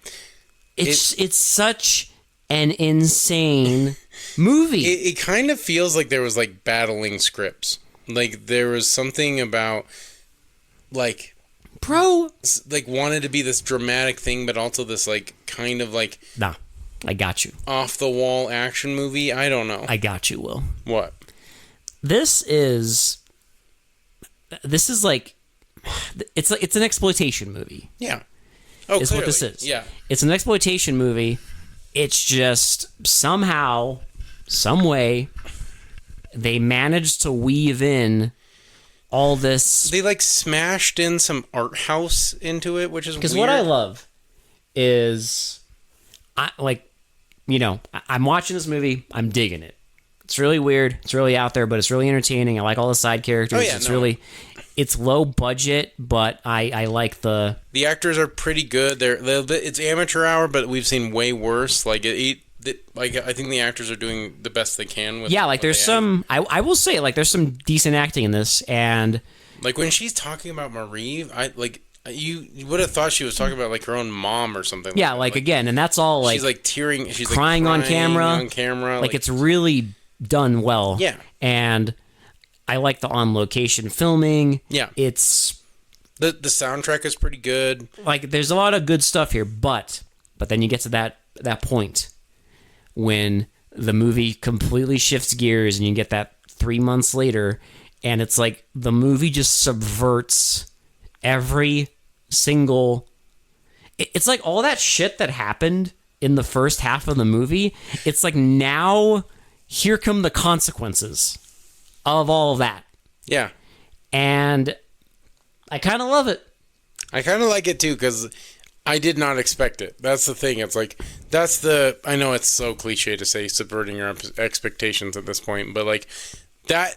it's such an insane movie. It kind of feels like there was like battling scripts. Like there was something about like wanted to be this dramatic thing, but also this like kind of like nah, I got you. Off the wall action movie. I don't know. I got you, Will. What? This is like it's an exploitation movie. Yeah. Oh, is clearly. What this is. Yeah. It's an exploitation movie. It's just somehow, some way, they managed to weave in all this. They like smashed in some art house into it, which is weird. Because what I love is, I'm watching this movie. I'm digging it. It's really weird. It's really out there, but it's really entertaining. I like all the side characters. Oh, yeah, it's low budget, but I like the actors are pretty good. It's amateur hour, but we've seen way worse. I think the actors are doing the best they can with. Yeah, like there's some. I will say there's some decent acting in this, and like when she's talking about Marie, you would have thought she was talking about like her own mom or something. Yeah, again, and that's all like she's like tearing. She's crying on camera. On camera, like it's really done well. Yeah, and I like the on location filming. Yeah, it's the soundtrack is pretty good. Like there's a lot of good stuff here, but then you get to that point when the movie completely shifts gears and you get that 3 months later, and it's like the movie just subverts every single. It's like all that shit that happened in the first half of the movie. It's like now here come the consequences of all of that. Yeah. And I kind of love it. I kind of like it too, because I did not expect it. That's the thing. It's like, I know it's so cliche to say subverting your expectations at this point, but like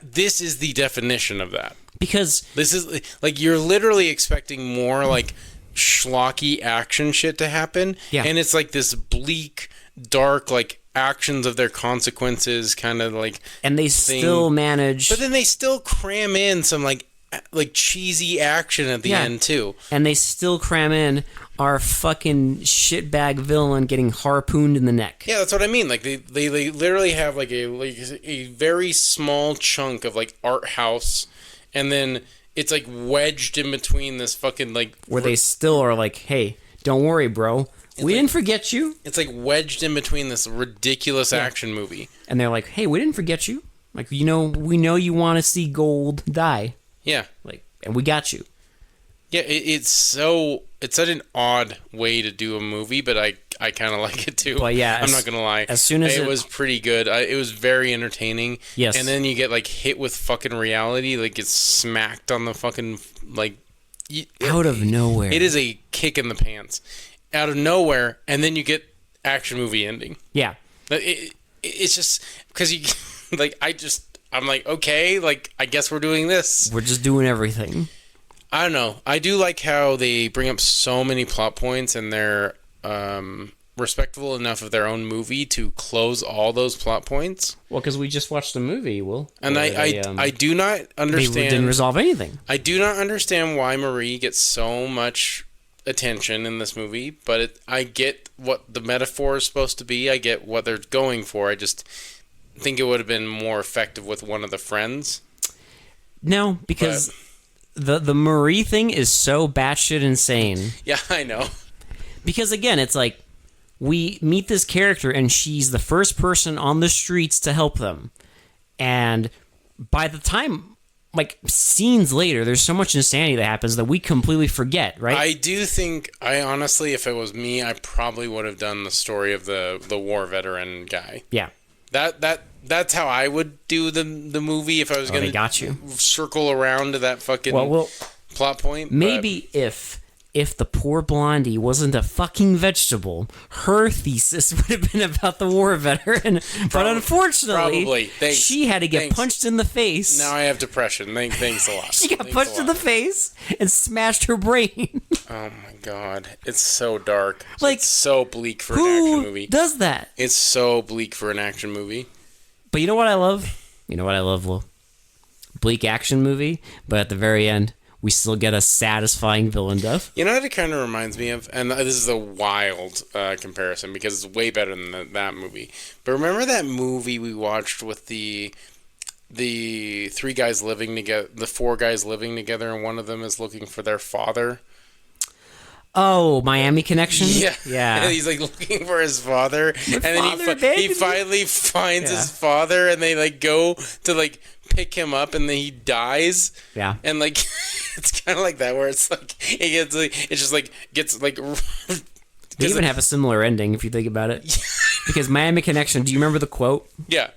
this is the definition of that. Because this is like, you're literally expecting more like schlocky action shit to happen. Yeah. And it's like this bleak, dark, like actions of their consequences kind of like. And they still manage. But then they still cram in some like cheesy action at the end too. And they still cram in our fucking shitbag villain getting harpooned in the neck. Yeah, that's what I mean. Like they literally have like a very small chunk of like art house, and then it's like wedged in between this fucking like where they still are like, hey, don't worry, bro. We didn't forget you. It's like wedged in between this ridiculous action movie. And they're like, hey, we didn't forget you. Like, we know you want to see gold die. Yeah. And we got you. Yeah, it's such an odd way to do a movie, but I kind of like it too. But yeah, I'm not gonna lie. As soon as it was pretty good. It was very entertaining. Yes. And then you get like hit with fucking reality, like gets smacked on the fucking like out of nowhere. It is a kick in the pants, out of nowhere, and then you get action movie ending. Yeah. It's just because you like I'm like, okay, like I guess we're doing this. We're just doing everything. I don't know. I do like how they bring up so many plot points, and they're respectful enough of their own movie to close all those plot points. Well, because we just watched the movie, and I do not understand. They didn't resolve anything. I do not understand why Marie gets so much attention in this movie, but I get what the metaphor is supposed to be. I get what they're going for. I just think it would have been more effective with one of the friends. No, because the Marie thing is so batshit insane. Yeah, I know. Because again, it's like we meet this character and she's the first person on the streets to help them. And by the time like scenes later, there's so much insanity that happens that we completely forget, right? I do think, honestly, if it was me, I probably would have done the story of the war veteran guy. Yeah. That's how I would do the movie if I was going to circle around to that fucking plot point. Maybe if the poor blondie wasn't a fucking vegetable, her thesis would have been about the war veteran. But unfortunately, she had to get punched in the face. Now I have depression. Thanks a lot. She got punched in the face and smashed her brain. Oh my god. It's so dark. Like, it's so bleak for an action movie. Who does that? It's so bleak for an action movie. But you know what I love? You know what I love, Will? Bleak action movie, but at the very end, we still get a satisfying villain death. You know what it kind of reminds me of? And this is a wild comparison because it's way better than that movie. But remember that movie we watched with the three guys living together, the four guys living together, and one of them is looking for their father? Oh, Miami Connection? Yeah. And he's like looking for his father. And then he finally finds his father, and they like go to like pick him up, and then he dies. Yeah. And like it's kind of like that, where it's like it gets like they even have a similar ending if you think about it. Because Miami Connection, do you remember the quote? Yeah.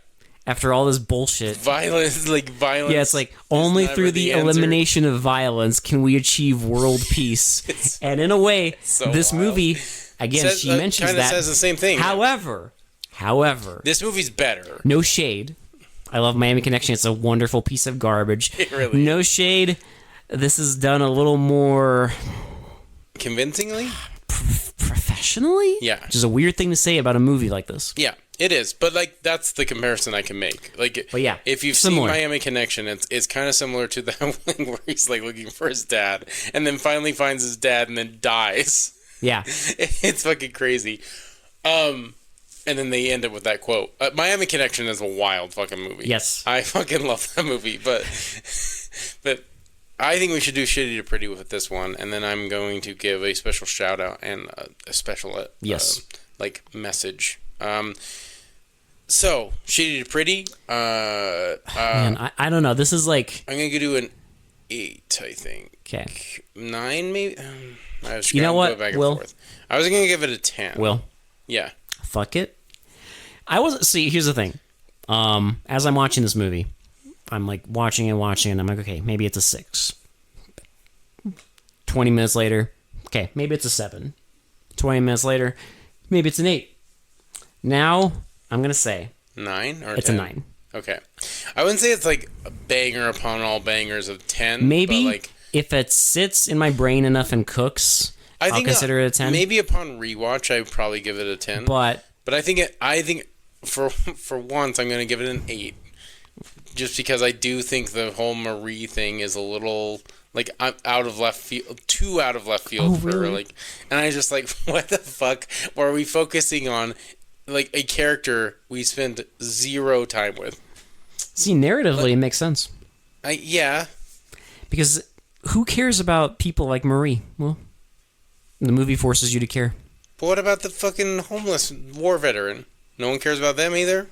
After all this bullshit. Violence. Yeah, it's like, only through the elimination of violence can we achieve world peace. And in a way, this movie, again, she mentions that. Says the same thing. However, this movie's better. No shade. I love Miami Connection. It's a wonderful piece of garbage. It really No shade. This is done a little more... convincingly? Professionally? Yeah. Which is a weird thing to say about a movie like this. Yeah. It is, but like that's the comparison I can make. Like, but yeah, if you've seen Miami Connection, it's kind of similar to that one where he's like looking for his dad, and then finally finds his dad, and then dies. Yeah, it's fucking crazy. And then they end up with that quote. Miami Connection is a wild fucking movie. Yes, I fucking love that movie, but I think we should do Shitty to Pretty with this one, and then I'm going to give a special shout out and a special message. So, Shitty to Pretty. Man, I don't know. This is like... I'm going to do an 8, I think. Okay. 9, maybe? I was you know what, back and Will? forth. I was going to give it a 10. Will? Yeah. Fuck it. I wasn't... See, here's the thing. As I'm watching this movie, I'm like watching and I'm like, okay, maybe it's a 6. 20 minutes later, okay, maybe it's a 7. 20 minutes later, maybe it's an 8. Now, I'm going to say... 9 or it's 10? A 9. Okay. I wouldn't say it's like a banger upon all bangers of 10. Maybe but like, if it sits in my brain enough and cooks, I'll consider it a 10. Maybe upon rewatch, I would probably give it a 10. But I think for once, I'm going to give it an 8. Just because I do think the whole Marie thing is a little... like out of left field, too out of left field for her. Like, and I was just like, what the fuck? Are we focusing on like a character we spend 0 time with? See, narratively, it makes sense. Yeah, because who cares about people like Marie? Well, the movie forces you to care. But what about the fucking homeless war veteran? No one cares about them either.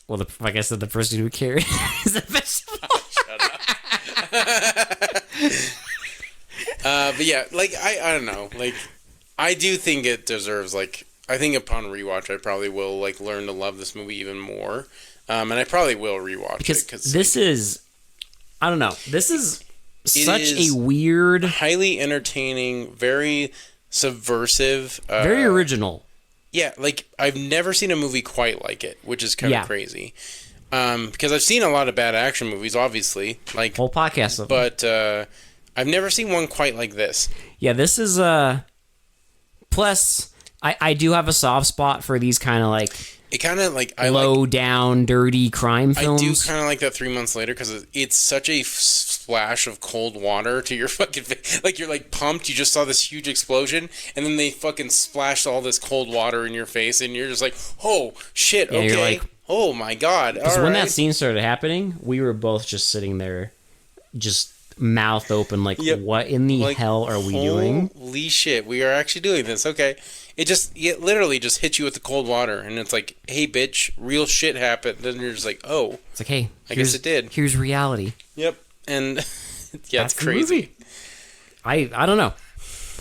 Well, like I said, the person who cares is the vegetable. Shut up. But yeah, like I don't know, like I do think it deserves like I think upon rewatch I probably will like learn to love this movie even more, and I probably will rewatch it because this is I don't know, this is such a weird, highly entertaining, very subversive, very original. Yeah, like I've never seen a movie quite like it, which is kind of crazy. Because I've seen a lot of bad action movies, obviously, like whole podcast of them. But I've never seen one quite like this. Yeah, this is plus I do have a soft spot for these kind of like it kind of like low down dirty crime films. I do kind of like that 3 months later because it's such a splash of cold water to your fucking face. Like you're like pumped, you just saw this huge explosion, and then they fucking splashed all this cold water in your face, and you're just like, oh shit, okay. You're like, oh my god. Because when that scene started happening, we were both just sitting there, just mouth open, like, what in the hell are we doing? Holy shit, we are actually doing this. Okay. it literally just hits you with the cold water, and it's like, hey, bitch, real shit happened. Then you're just like, oh, it's like, hey, I guess it did. Here's reality. Yep, and yeah, That's it's crazy. I don't know.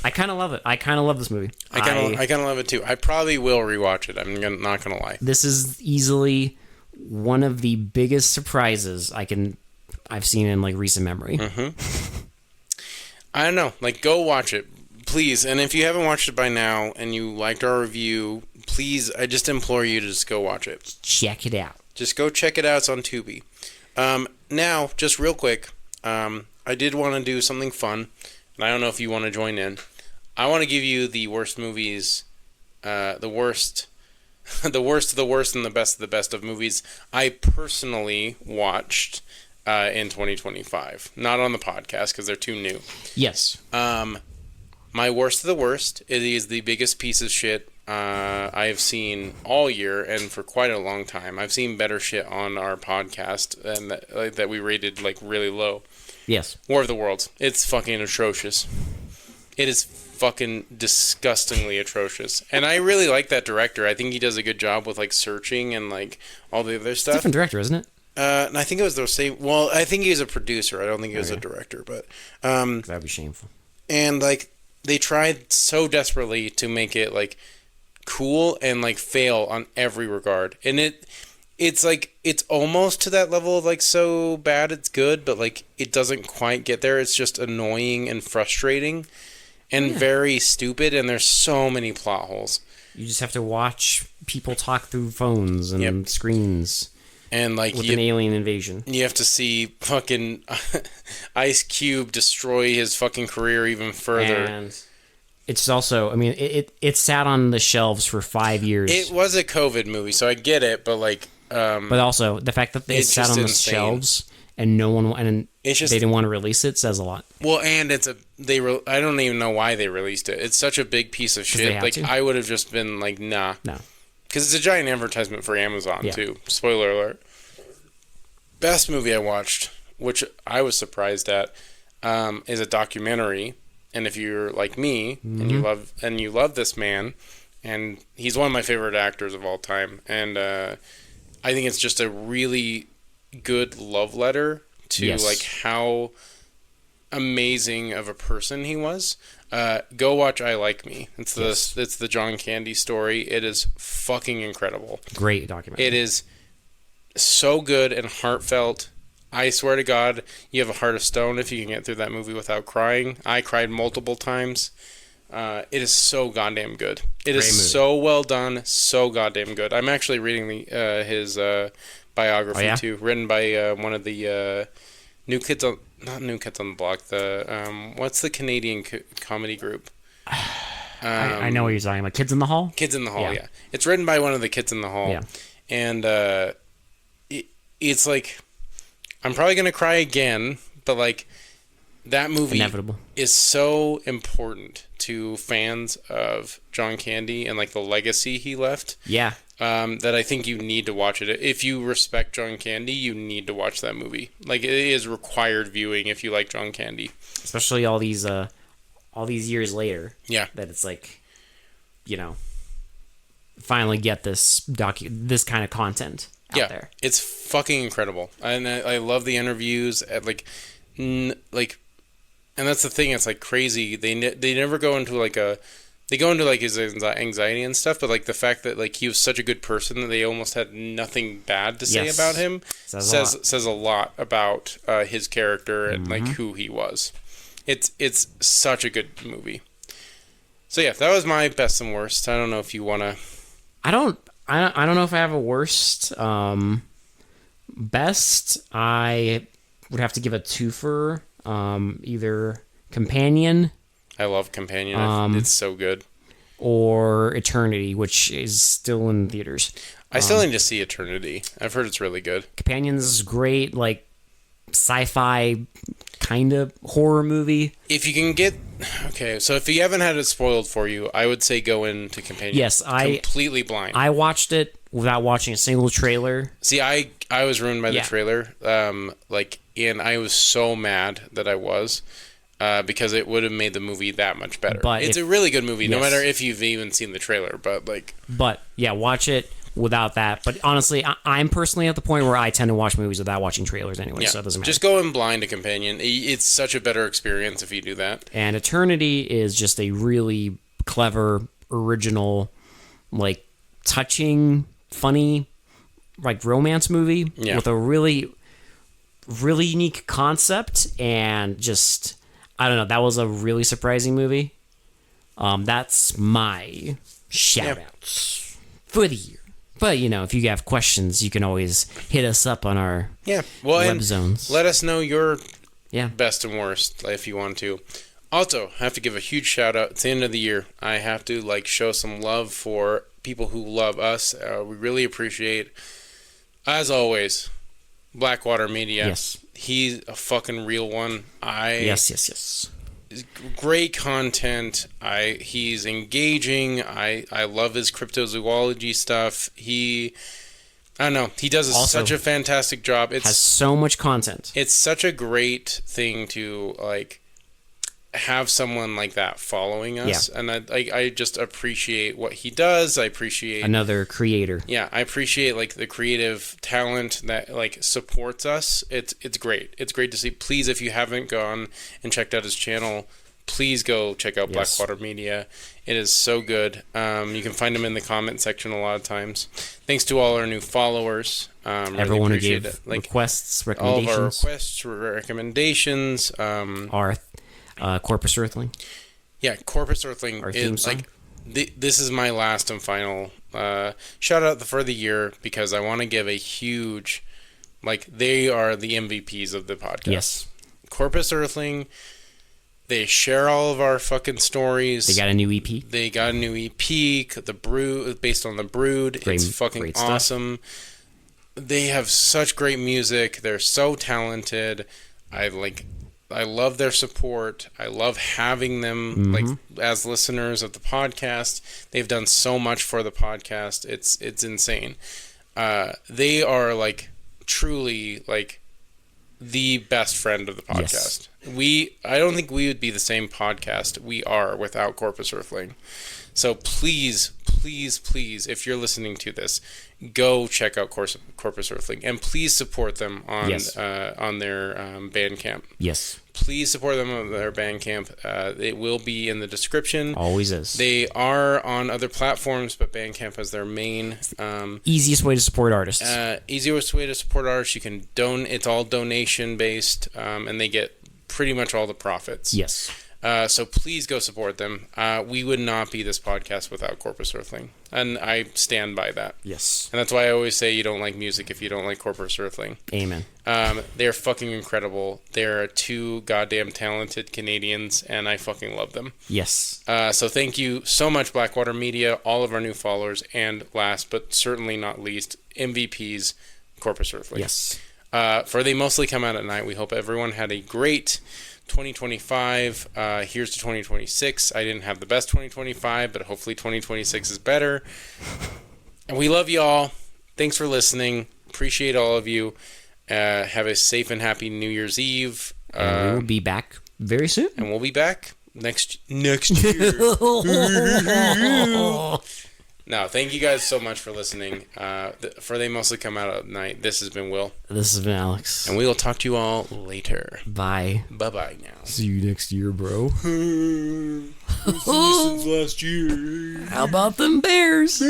I kind of love it. I kind of love this movie. I kind of love it too. I probably will rewatch it. Not gonna lie. This is easily one of the biggest surprises I've seen in like recent memory. Mm-hmm. I don't know. Like, go watch it, please. And if you haven't watched it by now and you liked our review, please, I just implore you to just go watch it. Check it out. Just go check it out. It's on Tubi. Now, just real quick, I did want to do something fun, and I don't know if you want to join in. I want to give you the worst movies, the worst of the worst, and the best of movies I personally watched in 2025. Not on the podcast because they're too new. Yes. My worst of the worst, it is the biggest piece of shit I have seen all year and for quite a long time. I've seen better shit on our podcast and that we rated like really low. Yes. War of the Worlds. It's fucking atrocious. It is fucking disgustingly atrocious. And I really like that director. I think he does a good job with like searching and like all the other stuff. Different director, isn't it? And I think it was the same. Well, I think he was a producer. I don't think he was a director, but that'd be shameful. And like they tried so desperately to make it like cool and like fail on every regard. And it's like it's almost to that level of like so bad it's good, but like it doesn't quite get there. It's just annoying and frustrating and very stupid, and there's so many plot holes. You just have to watch people talk through phones and screens. And like with an alien invasion. You have to see fucking Ice Cube destroy his fucking career even further. And it's also, I mean, it sat on the shelves for 5 years. It was a COVID movie, so I get it, but like but also the fact that it sat on the shelves and they didn't want to release it says a lot. Well, and I don't even know why they released it. It's such a big piece of shit. Like I would have just been like, nah. No. Because it's a giant advertisement for Amazon, too. Spoiler alert. Best movie I watched, which I was surprised at, is a documentary. And if you're like me, and you love this man, and he's one of my favorite actors of all time, and I think it's just a really good love letter to like how amazing of a person he was. Go watch I Like Me. It's the John Candy story. It is fucking incredible. Great documentary. It is so good and heartfelt. I swear to God, you have a heart of stone if you can get through that movie without crying. I cried multiple times. It is so goddamn good. It is so well done, so goddamn good. I'm actually reading his biography too, written by one of the New Kids on. Not New Kids on the Block. The what's the Canadian comedy group? I know what you're talking about. Kids in the Hall. Kids in the Hall. Yeah. It's written by one of the Kids in the Hall. Yeah. And it's like I'm probably gonna cry again, but like that movie is so important to fans of John Candy and like the legacy he left. Yeah. That I think you need to watch it. If you respect John Candy, you need to watch that movie. Like, it is required viewing if you like John Candy. Especially all these years later. Yeah. That it's like, finally get this kind of content out there. It's fucking incredible. And I love the interviews at and that's the thing. It's like crazy. They never go into like they go into like his anxiety and stuff, but like the fact that like he was such a good person that they almost had nothing bad to say about him says a lot about his character and like who he was. It's such a good movie. So yeah, that was my best and worst. I don't know if you want to. I don't know if I have a worst. Best, I would have to give a twofer. Either Companion. I love Companion. It's so good. Or Eternity, which is still in theaters. I still need to see Eternity. I've heard it's really good. Companion's great, like sci-fi kind of horror movie. If you can get... Okay, so if you haven't had it spoiled for you, I would say go into Companion. Yes, completely blind. I watched it without watching a single trailer. See, I was ruined by the trailer. And I was so mad that I was. because it would have made the movie that much better. But it's a really good movie, no matter if you've even seen the trailer. But yeah, watch it without that. But honestly, I'm personally at the point where I tend to watch movies without watching trailers anyway, so it doesn't matter. Just go in blind to Companion. It's such a better experience if you do that. And Eternity is just a really clever, original, like touching, funny, like romance movie with a really, really unique concept, and just, I don't know, that was a really surprising movie. That's my shout-outs for the year. But, if you have questions, you can always hit us up on our web zones. Let us know your best and worst if you want to. Also, I have to give a huge shout-out. It's the end of the year. I have to show some love for people who love us. We really appreciate, as always, Blackwater Media. Yes. He's a fucking real one. Yes. Great content. He's engaging. I love his cryptozoology stuff. I don't know. He does such a fantastic job. Has so much content. It's such a great thing to have someone like that following us, and I just appreciate what he does. I appreciate another creator. Yeah, I appreciate the creative talent that supports us. It's great. It's great to see. Please, if you haven't gone and checked out his channel, please go check out Blackwater Media. It is so good. You can find him in the comment section a lot of times. Thanks to all our new followers. Everyone who gave requests, recommendations. All of our requests, recommendations. Our Corpus Earthling. Yeah, Corpus Earthling. Our theme song. This is my last and final shout out for the year, because I want to give a huge, they are the MVPs of the podcast. Yes. Corpus Earthling. They share all of our fucking stories. They got a new EP. The Brood, based on The Brood. It's fucking awesome. They have such great music. They're so talented. I love their support. I love having them as listeners of the podcast. They've done so much for the podcast. It's insane. They are truly the best friend of the podcast. Yes. I don't think we would be the same podcast we are without Corpus Earthling. So please, if you're listening to this, go check out Corpus Earthling, and please support them on their Bandcamp. Yes. Please support them on their Bandcamp. It will be in the description. Always is. They are on other platforms, but Bandcamp is their main. Easiest way to support artists. Easiest way to support artists. You can It's all donation based, and they get pretty much all the profits. Yes. So please go support them. We would not be this podcast without Corpus Earthling, and I stand by that. Yes. And that's why I always say you don't like music if you don't like Corpus Earthling. Amen. They're fucking incredible. They're two goddamn talented Canadians, and I fucking love them. Yes. So thank you so much, Blackwater Media, all of our new followers, and last but certainly not least, MVPs, Corpus Earthling. Yes. For They Mostly Come Out at Night, we hope everyone had a great 2025. Here's to 2026. I didn't have the best 2025, but hopefully 2026 is better. And we love you all. Thanks for listening. Appreciate all of you. Have a safe and happy New Year's Eve. And we will be back very soon. And we'll be back next year. No, thank you guys so much for listening. For They Mostly Come Out at Night, this has been Will. This has been Alex. And we will talk to you all later. Bye. Bye-bye now. See you next year, bro. Since last year. How about them Bears?